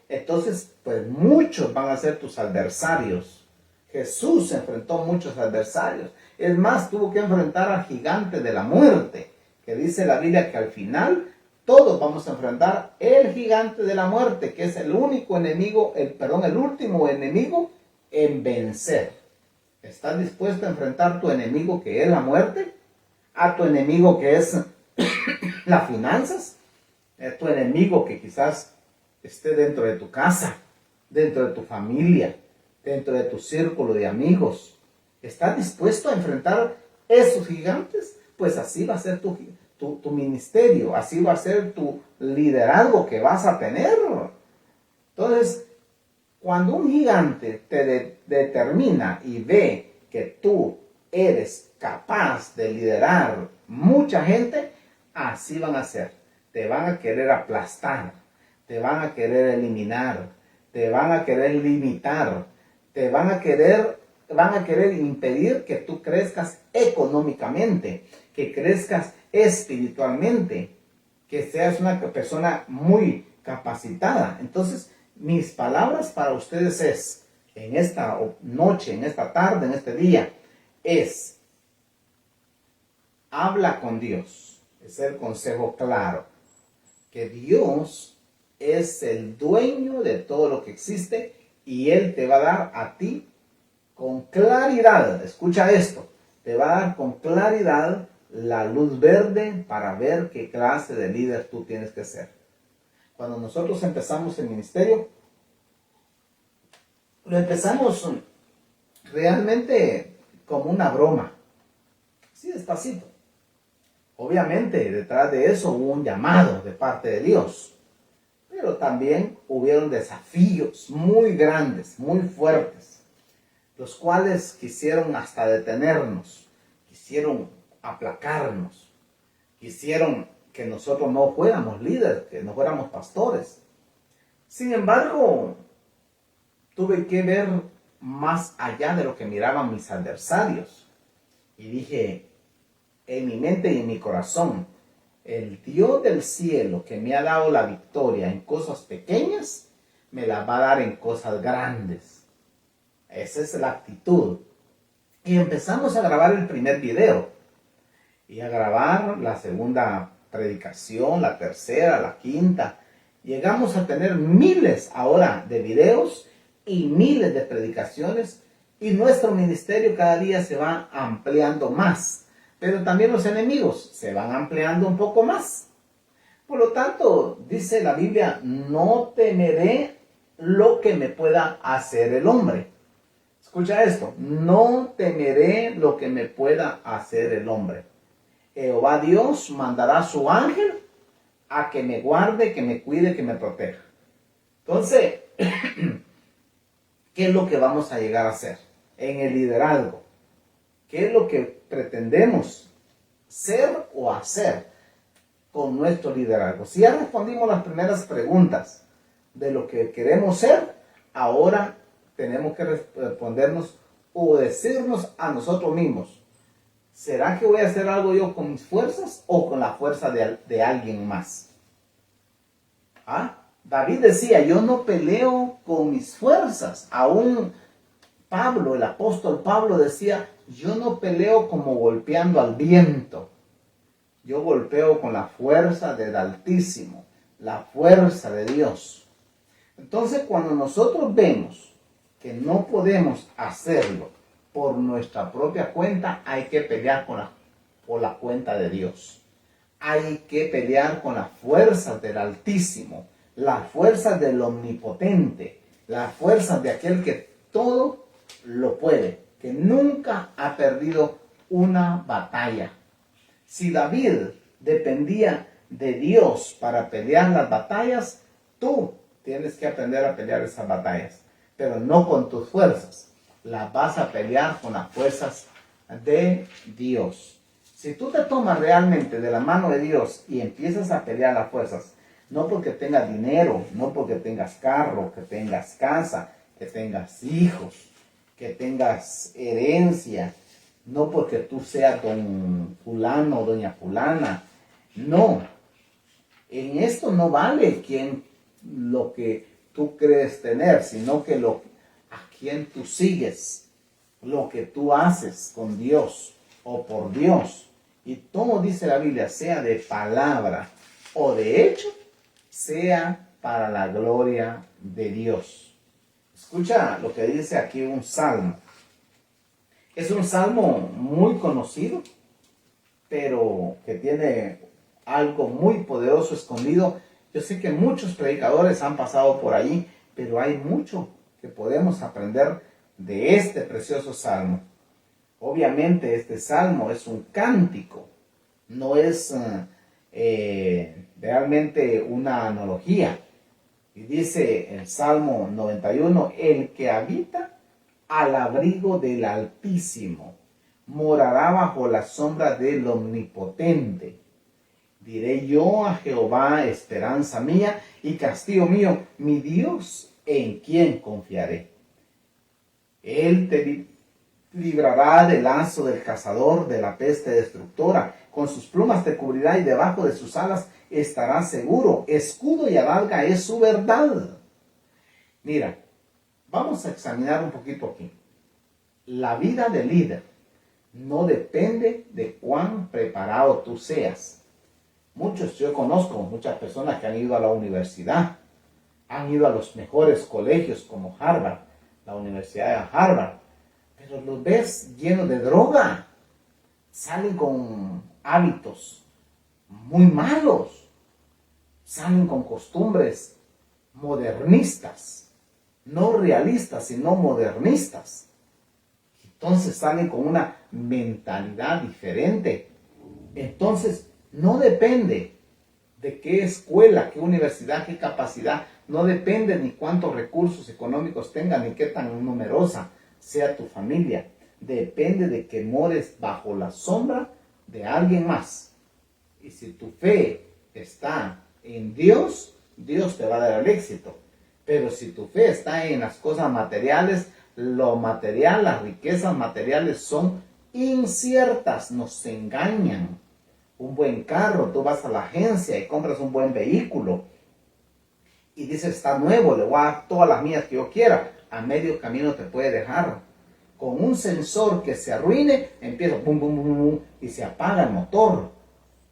entonces pues muchos van a ser tus adversarios. Jesús enfrentó muchos adversarios. Es más, tuvo que enfrentar al gigante de la muerte, que dice la Biblia que al final todos vamos a enfrentar el gigante de la muerte, que es el único enemigo, el último enemigo en vencer. ¿Estás dispuesto a enfrentar tu enemigo, que es la muerte? ¿A tu enemigo, que es las finanzas? ¿A tu enemigo, que quizás esté dentro de tu casa, dentro de tu familia, dentro de tu círculo de amigos? ¿Estás dispuesto a enfrentar esos gigantes? Pues así va a ser tu ministerio, así va a ser tu liderazgo que vas a tener. Entonces, cuando un gigante te determina y ve que tú eres capaz de liderar mucha gente, así van a ser. Te van a querer aplastar, te van a querer eliminar, te van a querer limitar, te van a querer impedir que tú crezcas económicamente, que crezcas espiritualmente, que seas una persona muy capacitada. Entonces, mis palabras para ustedes es, en esta noche, en esta tarde, en este día, es: habla con Dios. Es el consejo claro. Que Dios es el dueño de todo lo que existe y Él te va a dar a ti con claridad, escucha esto, te va a dar con claridad la luz verde para ver qué clase de líder tú tienes que ser. Cuando nosotros empezamos el ministerio, lo empezamos realmente como una broma, así despacito. Obviamente detrás de eso hubo un llamado de parte de Dios, pero también hubieron desafíos muy grandes, muy fuertes, los cuales quisieron hasta detenernos, quisieron aplacarnos, quisieron que nosotros no fuéramos líderes, que no fuéramos pastores. Sin embargo, tuve que ver más allá de lo que miraban mis adversarios. Y dije, en mi mente y en mi corazón, el Dios del cielo que me ha dado la victoria en cosas pequeñas, me la va a dar en cosas grandes. Esa es la actitud. Y empezamos a grabar el primer video. Y a grabar la segunda predicación, la tercera, la quinta. Llegamos a tener miles ahora de videos y miles de predicaciones. Y nuestro ministerio cada día se va ampliando más. Pero también los enemigos se van ampliando un poco más. Por lo tanto, dice la Biblia, no temeré lo que me pueda hacer el hombre. Escucha esto, no temeré lo que me pueda hacer el hombre. Jehová Dios mandará a su ángel a que me guarde, que me cuide, que me proteja. Entonces, ¿qué es lo que vamos a llegar a hacer en el liderazgo? ¿Qué es lo que pretendemos ser o hacer con nuestro liderazgo? Si ya respondimos las primeras preguntas de lo que queremos ser, ahora tenemos que respondernos o decirnos a nosotros mismos: ¿será que voy a hacer algo yo con mis fuerzas o con la fuerza de alguien más? David decía, yo no peleo con mis fuerzas. Aún Pablo, el apóstol Pablo decía, yo no peleo como golpeando al viento. Yo golpeo con la fuerza del Altísimo, la fuerza de Dios. Entonces, cuando nosotros vemos que no podemos hacerlo por nuestra propia cuenta, hay que pelear por la cuenta de Dios. Hay que pelear con las fuerzas del Altísimo, las fuerzas del Omnipotente, las fuerzas de aquel que todo lo puede, que nunca ha perdido una batalla. Si David dependía de Dios para pelear las batallas, tú tienes que aprender a pelear esas batallas, pero no con tus fuerzas. Las vas a pelear con las fuerzas de Dios. Si tú te tomas realmente de la mano de Dios y empiezas a pelear las fuerzas, no porque tengas dinero, no porque tengas carro, que tengas casa, que tengas hijos, que tengas herencia, no porque tú seas don fulano o doña fulana, no. En esto no vale lo que tú crees tener, sino que a quien tú sigues, lo que tú haces con Dios o por Dios. Y todo dice la Biblia, sea de palabra o de hecho, sea para la gloria de Dios. Escucha lo que dice aquí un salmo. Es un salmo muy conocido, pero que tiene algo muy poderoso escondido. Yo sé que muchos predicadores han pasado por ahí, pero hay mucho que podemos aprender de este precioso salmo. Obviamente este salmo es un cántico, no es realmente una analogía. Y dice el Salmo 91, el que habita al abrigo del Altísimo morará bajo la sombra del Omnipotente. Diré yo a Jehová, esperanza mía y castillo mío, mi Dios, en quien confiaré. Él te librará del lazo del cazador, de la peste destructora. Con sus plumas te cubrirá y debajo de sus alas estarás seguro. Escudo y adarga es su verdad. Mira, vamos a examinar un poquito aquí. La vida del líder no depende de cuán preparado tú seas. Yo conozco muchas personas que han ido a la universidad, han ido a los mejores colegios como Harvard, la Universidad de Harvard, pero los ves llenos de droga, salen con hábitos muy malos, salen con costumbres modernistas, no realistas, sino modernistas. Entonces salen con una mentalidad diferente. Entonces no depende de qué escuela, qué universidad, qué capacidad, no depende ni cuántos recursos económicos tengan, ni qué tan numerosa sea tu familia. Depende de que mores bajo la sombra de alguien más. Y si tu fe está en Dios, Dios te va a dar el éxito. Pero si tu fe está en las cosas materiales, lo material, las riquezas materiales son inciertas, nos engañan. Un buen carro, tú vas a la agencia y compras un buen vehículo y dices, está nuevo, le voy a dar todas las millas que yo quiera. A medio camino te puede dejar. Con un sensor que se arruine, empieza bum, bum, bum, bum, y se apaga el motor.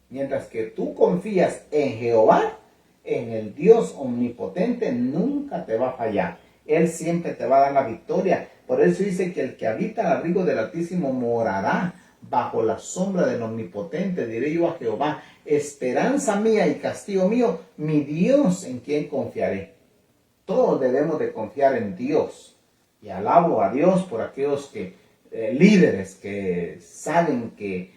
Mientras que tú confías en Jehová, en el Dios omnipotente, nunca te va a fallar. Él siempre te va a dar la victoria. Por eso dice que el que habita al abrigo del Altísimo morará bajo la sombra del Omnipotente. Diré yo a Jehová, esperanza mía y castillo mío, mi Dios en quien confiaré. Todos debemos de confiar en Dios. Y alabo a Dios por aquellos líderes que saben que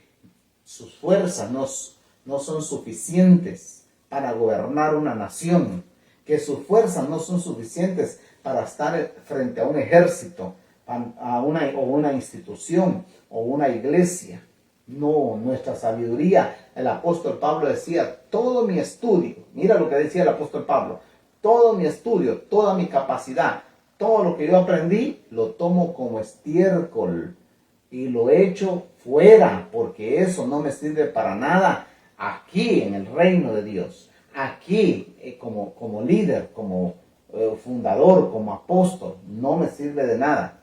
sus fuerzas no son suficientes para gobernar una nación, que sus fuerzas no son suficientes para estar frente a un ejército, o una institución o una iglesia. No, nuestra sabiduría, el apóstol Pablo decía, todo mi estudio, mira lo que decía el apóstol Pablo, todo mi estudio, toda mi capacidad, todo lo que yo aprendí, lo tomo como estiércol y lo echo fuera, porque eso no me sirve para nada aquí en el reino de Dios, aquí como líder, como fundador, como apóstol, no me sirve de nada.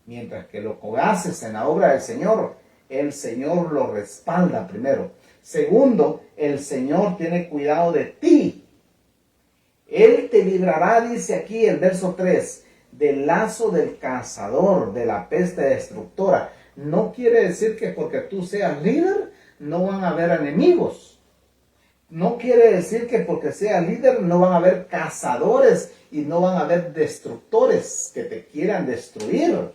Mientras que lo que haces en la obra del Señor, el Señor lo respalda primero. Segundo, el Señor tiene cuidado de ti. Él te librará, dice aquí el verso 3, del lazo del cazador, de la peste destructora. No quiere decir que porque tú seas líder, no van a haber enemigos. No quiere decir que porque seas líder, no van a haber cazadores y no van a haber destructores que te quieran destruir.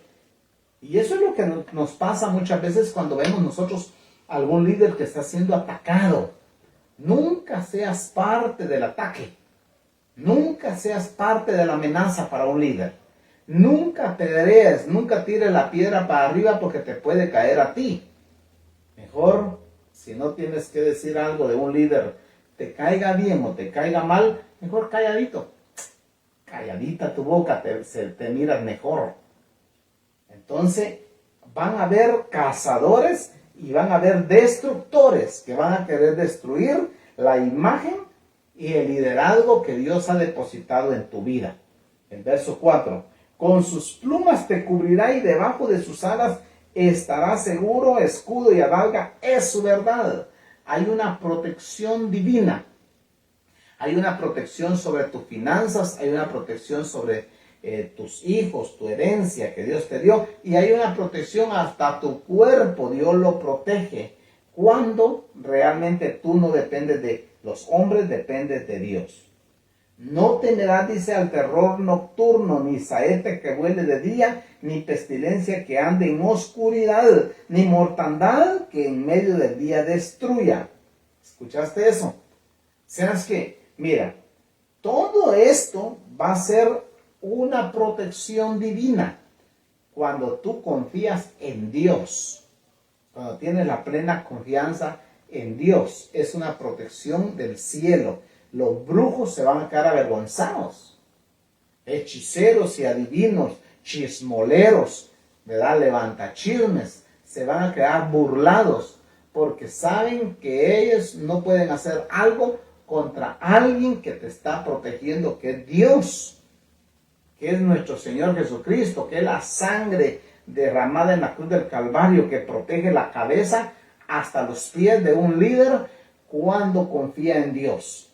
Y eso es lo que nos pasa muchas veces cuando vemos nosotros algún líder que está siendo atacado. Nunca seas parte del ataque. Nunca seas parte de la amenaza para un líder. Nunca pedrees, nunca tires la piedra para arriba porque te puede caer a ti. Mejor Si no tienes que decir algo de un líder, te caiga bien o te caiga mal, mejor calladito. Calladita tu boca, te miras mejor. Entonces, van a haber cazadores y van a haber destructores que van a querer destruir la imagen y el liderazgo que Dios ha depositado en tu vida. El verso 4. Con sus plumas te cubrirá y debajo de sus alas estará seguro, escudo y adarga. Es su verdad. Hay una protección divina. Hay una protección sobre tus finanzas, hay una protección sobre tus hijos, tu herencia que Dios te dio, y hay una protección hasta tu cuerpo, Dios lo protege. Cuando realmente tú no dependes de los hombres, dependes de Dios. No temerás, dice, al terror nocturno, ni saete que vuele de día, ni pestilencia que ande en oscuridad, ni mortandad que en medio del día destruya. ¿Escuchaste eso? ¿Sabes qué? Mira, todo esto va a ser una protección divina cuando tú confías en Dios. Cuando tienes la plena confianza en Dios, es una protección del cielo. Los brujos se van a quedar avergonzados. Hechiceros y adivinos, chismoleros, ¿verdad? Levantachismes, se van a quedar burlados porque saben que ellos no pueden hacer algo contra alguien que te está protegiendo, que es Dios, que es nuestro Señor Jesucristo, que es la sangre derramada en la cruz del Calvario, que protege la cabeza hasta los pies de un líder cuando confía en Dios.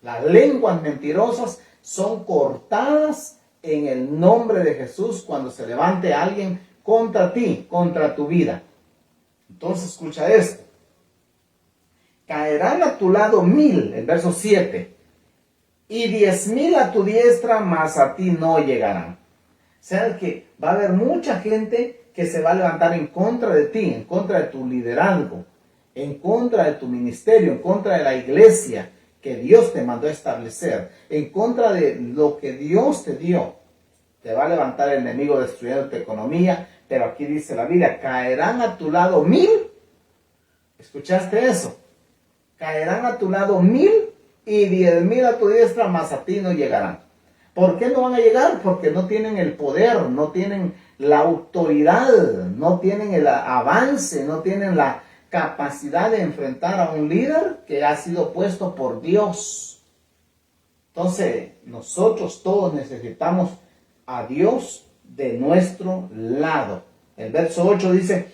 Las lenguas mentirosas son cortadas en el nombre de Jesús cuando se levante alguien contra ti, contra tu vida. Entonces escucha esto. Caerán a tu lado 1000, el verso 7, y 10,000 a tu diestra, mas a ti no llegarán. O sea que va a haber mucha gente que se va a levantar en contra de ti, en contra de tu liderazgo, en contra de tu ministerio, en contra de la iglesia que Dios te mandó a establecer, en contra de lo que Dios te dio. Te va a levantar el enemigo destruyendo tu economía, pero aquí dice la Biblia, caerán a tu lado 1000. ¿Escuchaste eso? Caerán a tu lado 1000 y 10,000 a tu diestra, mas a ti no llegarán. ¿Por qué no van a llegar? Porque no tienen el poder, no tienen la autoridad, no tienen el avance, no tienen la capacidad de enfrentar a un líder que ha sido puesto por Dios. Entonces, nosotros todos necesitamos a Dios de nuestro lado. El verso 8 dice,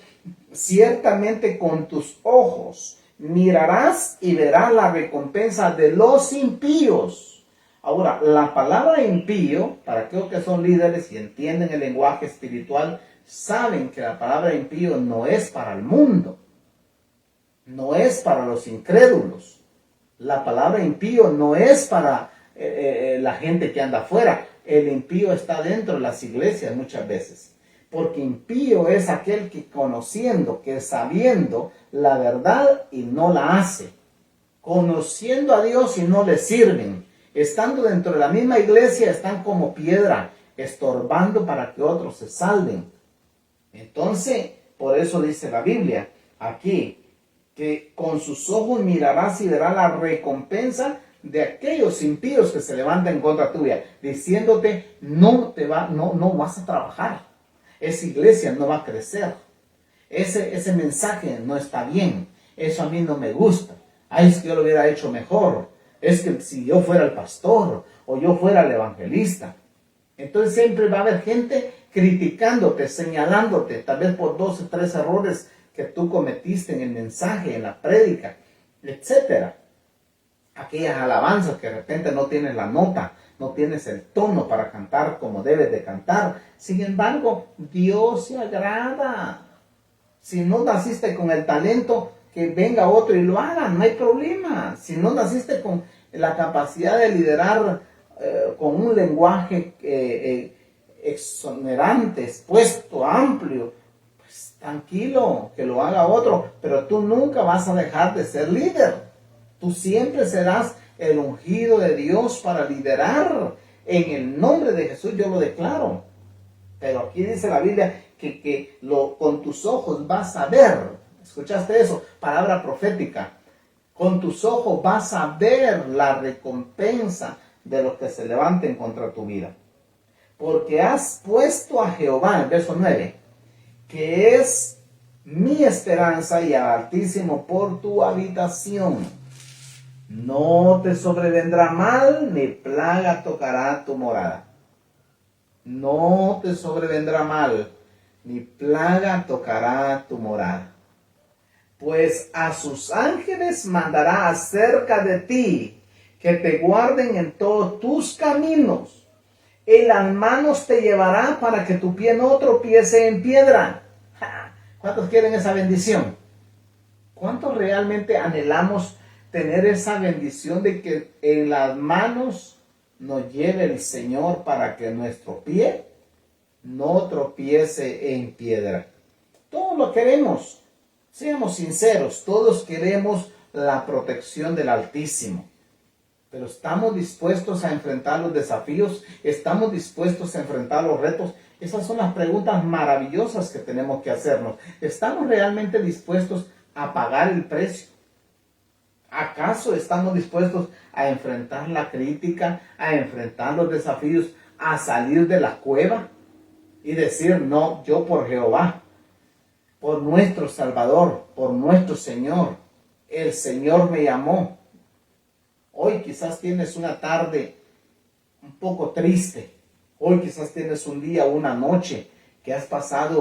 ciertamente con tus ojos mirarás y verás la recompensa de los impíos. Ahora, la palabra impío, para aquellos que son líderes y entienden el lenguaje espiritual, saben que la palabra impío no es para el mundo, no es para los incrédulos. La palabra impío no es para la gente que anda afuera. El impío está dentro de las iglesias muchas veces. Porque impío es aquel que conociendo, que sabiendo la verdad y no la hace. Conociendo a Dios y no le sirven. Estando dentro de la misma iglesia están como piedra, estorbando para que otros se salven. Entonces, por eso dice la Biblia aquí, que con sus ojos mirarás y verás la recompensa de aquellos impíos que se levantan contra tuya, diciéndote, no vas a trabajar. Esa iglesia no va a crecer. Ese mensaje no está bien. Eso a mí no me gusta. Ay, es que yo lo hubiera hecho mejor. Es que si yo fuera el pastor o yo fuera el evangelista. Entonces siempre va a haber gente criticándote, señalándote, tal vez por 2 o 3 errores que tú cometiste en el mensaje, en la prédica, etc. Aquellas alabanzas que de repente no tienes la nota, no tienes el tono para cantar como debes de cantar. Sin embargo, Dios se agrada. Si no naciste con el talento, que venga otro y lo haga, no hay problema. Si no naciste con la capacidad de liderar con un lenguaje exonerante, expuesto, amplio, pues tranquilo, que lo haga otro, pero tú nunca vas a dejar de ser líder. Tú siempre serás el ungido de Dios para liderar. En el nombre de Jesús yo lo declaro. Pero aquí dice la Biblia que con tus ojos vas a ver. ¿Escuchaste eso? Palabra profética. Con tus ojos vas a ver la recompensa de los que se levanten contra tu vida. Porque has puesto a Jehová, en verso 9, que es mi esperanza, y al Altísimo por tu habitación. No te sobrevendrá mal, ni plaga tocará tu morada. No te sobrevendrá mal, ni plaga tocará tu morada. Pues a sus ángeles mandará acerca de ti, que te guarden en todos tus caminos. En las manos te llevará para que tu pie no tropiece en piedra. ¿Cuántos quieren esa bendición? ¿Cuántos realmente anhelamos tener esa bendición de que en las manos nos lleve el Señor para que nuestro pie no tropiece en piedra? Todos lo queremos, seamos sinceros, todos queremos la protección del Altísimo. Pero ¿estamos dispuestos a enfrentar los desafíos? ¿Estamos dispuestos a enfrentar los retos? Esas son las preguntas maravillosas que tenemos que hacernos. ¿Estamos realmente dispuestos a pagar el precio? ¿Acaso estamos dispuestos a enfrentar la crítica, a enfrentar los desafíos, a salir de la cueva y decir, no, yo por Jehová, por nuestro Salvador, por nuestro Señor, el Señor me llamó? Hoy quizás tienes una tarde un poco triste. Hoy quizás tienes un día o una noche que has pasado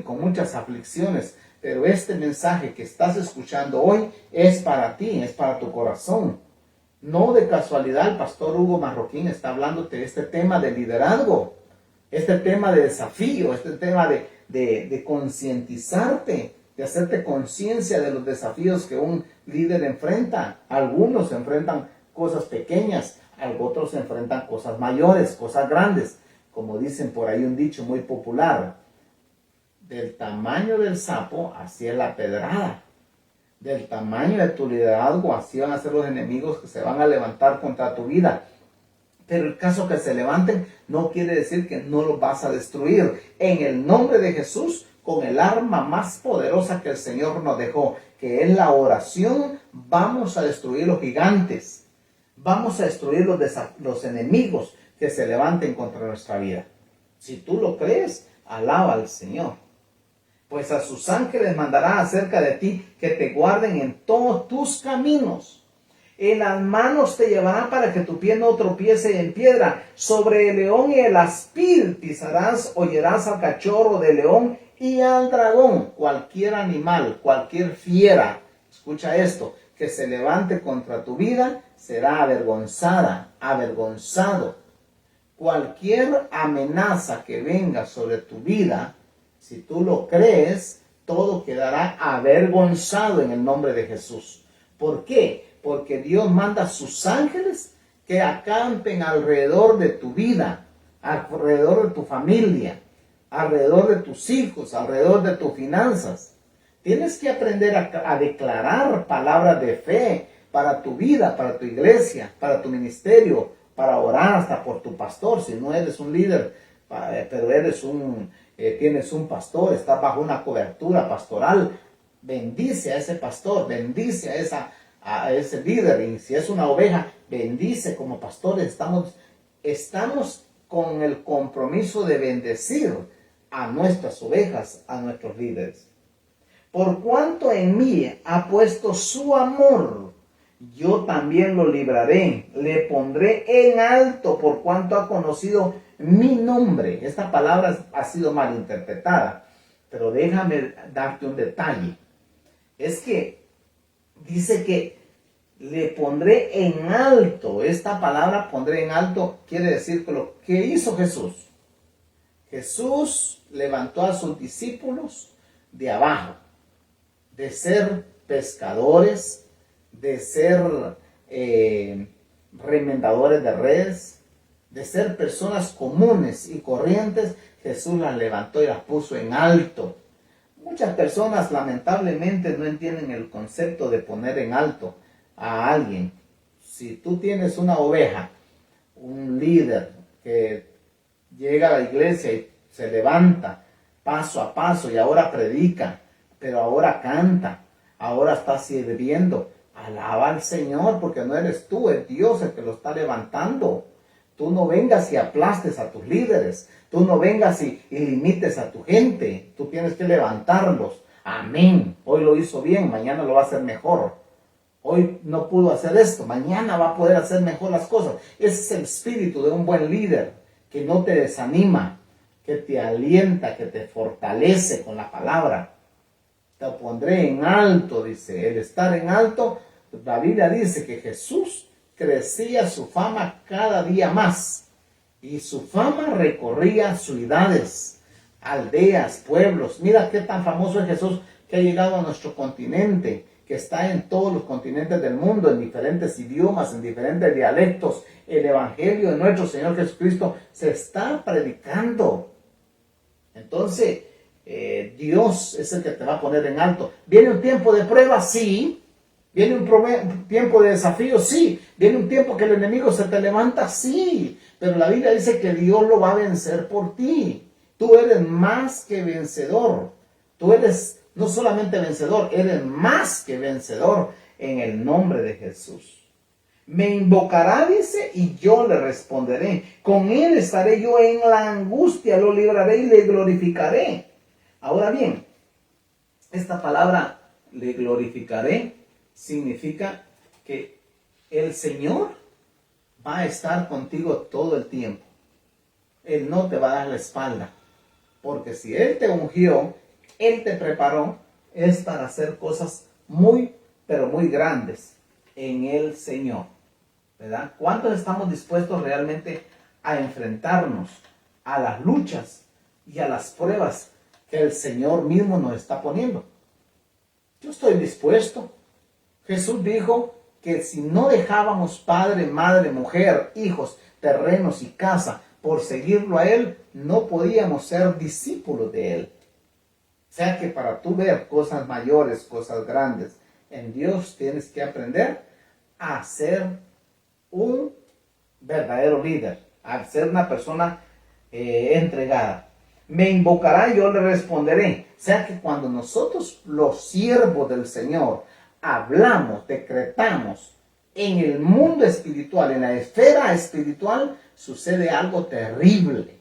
con muchas aflicciones. Pero este mensaje que estás escuchando hoy es para ti, es para tu corazón. No de casualidad el pastor Hugo Marroquín está hablándote de este tema de liderazgo, este tema de desafío, este tema de concientizarte, de hacerte conciencia de los desafíos que un líder enfrenta. Algunos enfrentan cosas pequeñas, otros enfrentan cosas mayores, cosas grandes. Como dicen por ahí un dicho muy popular, del tamaño del sapo, así es la pedrada. Del tamaño de tu liderazgo, así van a ser los enemigos que se van a levantar contra tu vida. Pero el caso que se levanten no quiere decir que no los vas a destruir. En el nombre de Jesús, con el arma más poderosa que el Señor nos dejó, que es la oración, vamos a destruir los gigantes. Vamos a destruir los enemigos que se levanten contra nuestra vida. Si tú lo crees, alaba al Señor. Pues a sus ángeles mandará acerca de ti, que te guarden en todos tus caminos. En las manos te llevarán para que tu pie no tropiece en piedra. Sobre el león y el aspid pisarás, oyerás al cachorro de león y al dragón. Cualquier animal, cualquier fiera, escucha esto, que se levante contra tu vida, será avergonzada, avergonzado. Cualquier amenaza que venga sobre tu vida, si tú lo crees, todo quedará avergonzado en el nombre de Jesús. ¿Por qué? Porque Dios manda a sus ángeles que acampen alrededor de tu vida, alrededor de tu familia, alrededor de tus hijos, alrededor de tus finanzas. Tienes que aprender a declarar palabras de fe para tu vida, para tu iglesia, para tu ministerio, para orar hasta por tu pastor. Si no eres un líder, pero tienes un pastor, estás bajo una cobertura pastoral, bendice a ese pastor, bendice a ese líder. Y si es una oveja, bendice como pastores. Estamos con el compromiso de bendecir a nuestras ovejas, a nuestros líderes. Por cuanto en mí ha puesto su amor, yo también lo libraré, le pondré en alto por cuanto ha conocido mi nombre. Esta palabra ha sido mal interpretada, pero déjame darte un detalle. Es que dice que le pondré en alto. Esta palabra pondré en alto quiere decir que lo que hizo Jesús. Jesús levantó a sus discípulos de abajo, de ser pescadores, de ser remendadores de redes, de ser personas comunes y corrientes. Jesús las levantó y las puso en alto. Muchas personas lamentablemente no entienden el concepto de poner en alto a alguien. Si tú tienes una oveja, un líder que llega a la iglesia y se levanta paso a paso y ahora predica pero ahora canta, ahora está sirviendo. Alaba al Señor, porque no eres tú, es Dios el que lo está levantando. Tú no vengas y aplastes a tus líderes. Tú no vengas y limites a tu gente. Tú tienes que levantarlos. Amén. Hoy lo hizo bien, mañana lo va a hacer mejor. Hoy no pudo hacer esto, mañana va a poder hacer mejor las cosas. Ese es el espíritu de un buen líder, que no te desanima, que te alienta, que te fortalece con la palabra. Te pondré en alto, dice. El estar en alto, la Biblia dice que Jesús crecía su fama cada día más. Y su fama recorría ciudades, aldeas, pueblos. Mira qué tan famoso es Jesús, que ha llegado a nuestro continente, que está en todos los continentes del mundo, en diferentes idiomas, en diferentes dialectos. El evangelio de nuestro Señor Jesucristo se está predicando. Entonces, Dios es el que te va a poner en alto. ¿Viene un tiempo de prueba? Sí. ¿Viene un tiempo de desafío? Sí. ¿Viene un tiempo que el enemigo se te levanta? Sí. Pero la Biblia dice que Dios lo va a vencer por ti. Tú eres más que vencedor. Tú eres no solamente vencedor, eres más que vencedor en el nombre de Jesús. Me invocará, dice, y yo le responderé. Con él estaré yo en la angustia, lo libraré y le glorificaré. Ahora bien, esta palabra, le glorificaré, significa que el Señor va a estar contigo todo el tiempo. Él no te va a dar la espalda. Porque si Él te ungió, Él te preparó, es para hacer cosas muy, pero muy grandes en el Señor, ¿verdad? ¿Cuántos estamos dispuestos realmente a enfrentarnos a las luchas y a las pruebas que el Señor mismo nos está poniendo? Yo estoy dispuesto. Jesús dijo que si no dejábamos padre, madre, mujer, hijos, terrenos y casa por seguirlo a Él, no podíamos ser discípulos de Él. O sea que para tú ver cosas mayores, cosas grandes en Dios, tienes que aprender a ser un verdadero líder, a ser una persona entregada. Me invocará y yo le responderé. O sea que cuando nosotros, los siervos del Señor, hablamos, decretamos en el mundo espiritual, en la esfera espiritual, sucede algo terrible.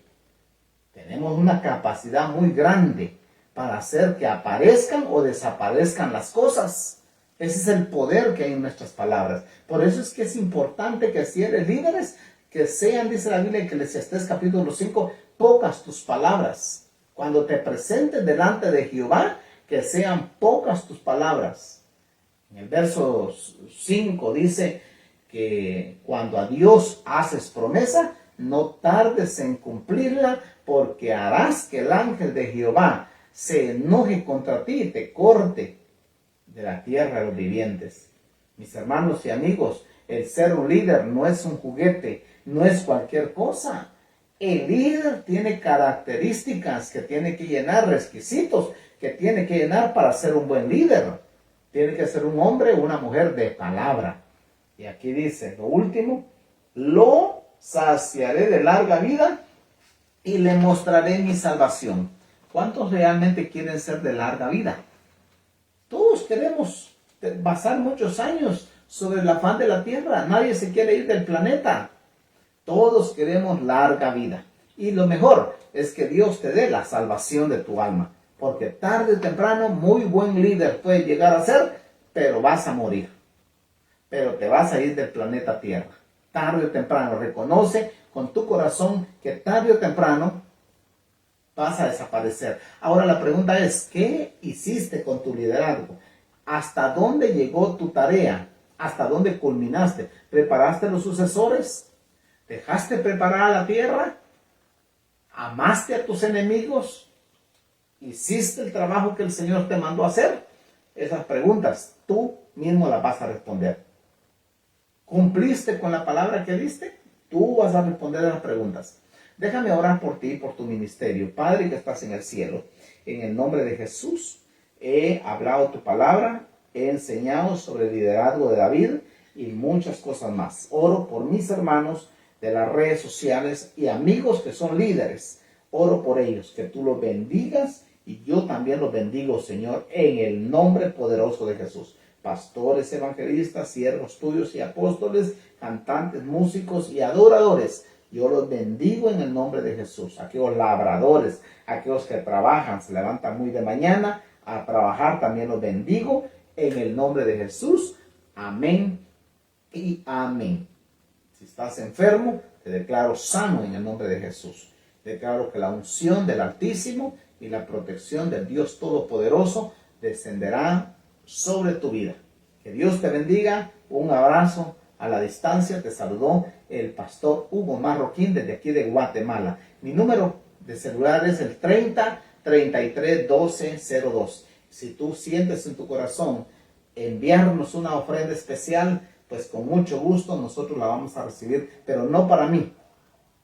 Tenemos una capacidad muy grande para hacer que aparezcan o desaparezcan las cosas. Ese es el poder que hay en nuestras palabras. Por eso es que es importante que si eres líderes, que sean, dice la Biblia en Eclesiastés capítulo 5, pocas tus palabras. Cuando te presentes delante de Jehová, que sean pocas tus palabras. En el verso 5 dice que cuando a Dios haces promesa, no tardes en cumplirla, porque harás que el ángel de Jehová se enoje contra ti y te corte de la tierra de los vivientes. Mis hermanos y amigos, el ser un líder no es un juguete, no es cualquier cosa. El líder tiene características que tiene que llenar, requisitos que tiene que llenar para ser un buen líder. Tiene que ser un hombre o una mujer de palabra. Y aquí dice, lo último, lo saciaré de larga vida y le mostraré mi salvación. ¿Cuántos realmente quieren ser de larga vida? Todos queremos pasar muchos años sobre el afán de la tierra. Nadie se quiere ir del planeta. Todos queremos larga vida. Y lo mejor es que Dios te dé la salvación de tu alma. Porque tarde o temprano, muy buen líder puede llegar a ser, pero vas a morir. Pero te vas a ir del planeta Tierra. Tarde o temprano, reconoce con tu corazón que tarde o temprano vas a desaparecer. Ahora la pregunta es, ¿qué hiciste con tu liderazgo? ¿Hasta dónde llegó tu tarea? ¿Hasta dónde culminaste? ¿Preparaste los sucesores? ¿Dejaste preparada la tierra? ¿Amaste a tus enemigos? ¿Hiciste el trabajo que el Señor te mandó a hacer? Esas preguntas tú mismo las vas a responder. ¿Cumpliste con la palabra que diste? Tú vas a responder a las preguntas. Déjame orar por ti y por tu ministerio. Padre que estás en el cielo, en el nombre de Jesús, he hablado tu palabra, he enseñado sobre el liderazgo de David y muchas cosas más. Oro por mis hermanos de las redes sociales y amigos que son líderes. Oro por ellos, que tú los bendigas Y yo también los bendigo, Señor, en el nombre poderoso de Jesús. Pastores, evangelistas, siervos tuyos y apóstoles, cantantes, músicos y adoradores. Yo los bendigo en el nombre de Jesús. Aquellos labradores, aquellos que trabajan, se levantan muy de mañana a trabajar, también los bendigo en el nombre de Jesús. Amén y amén. Si estás enfermo, te declaro sano en el nombre de Jesús. Declaro que la unción del Altísimo y la protección del Dios Todopoderoso descenderá sobre tu vida. Que Dios te bendiga. Un abrazo a la distancia. Te saludó el pastor Hugo Marroquín desde aquí de Guatemala. Mi número de celular es el 30-33-12-02. Si tú sientes en tu corazón enviarnos una ofrenda especial, pues con mucho gusto nosotros la vamos a recibir, pero no para mí,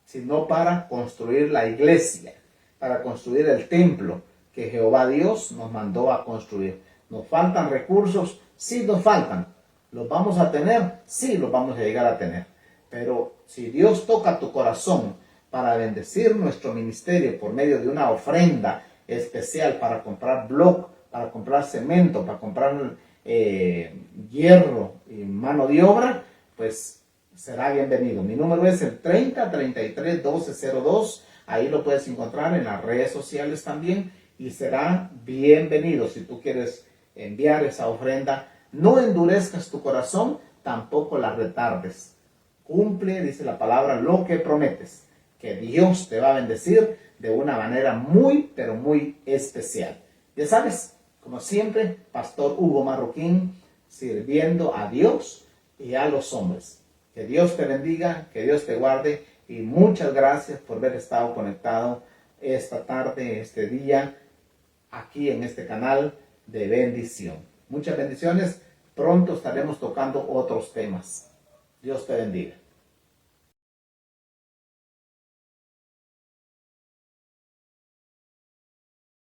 sino para construir la iglesia, para construir el templo que Jehová Dios nos mandó a construir. ¿Nos faltan recursos? Sí, nos faltan. ¿Los vamos a tener? Sí, los vamos a llegar a tener. Pero si Dios toca tu corazón para bendecir nuestro ministerio por medio de una ofrenda especial para comprar bloc, para comprar cemento, para comprar hierro y mano de obra, pues será bienvenido. Mi número es el 30-33-12-02. Ahí lo puedes encontrar en las redes sociales también y será bienvenido. Si tú quieres enviar esa ofrenda, no endurezcas tu corazón, tampoco la retardes. Cumple, dice la palabra, lo que prometes, que Dios te va a bendecir de una manera muy, pero muy especial. Ya sabes, como siempre, Pastor Hugo Marroquín, sirviendo a Dios y a los hombres. Que Dios te bendiga, que Dios te guarde y muchas gracias por haber estado conectado esta tarde, este día, aquí en este canal de bendición. Muchas bendiciones. Pronto estaremos tocando otros temas. Dios te bendiga.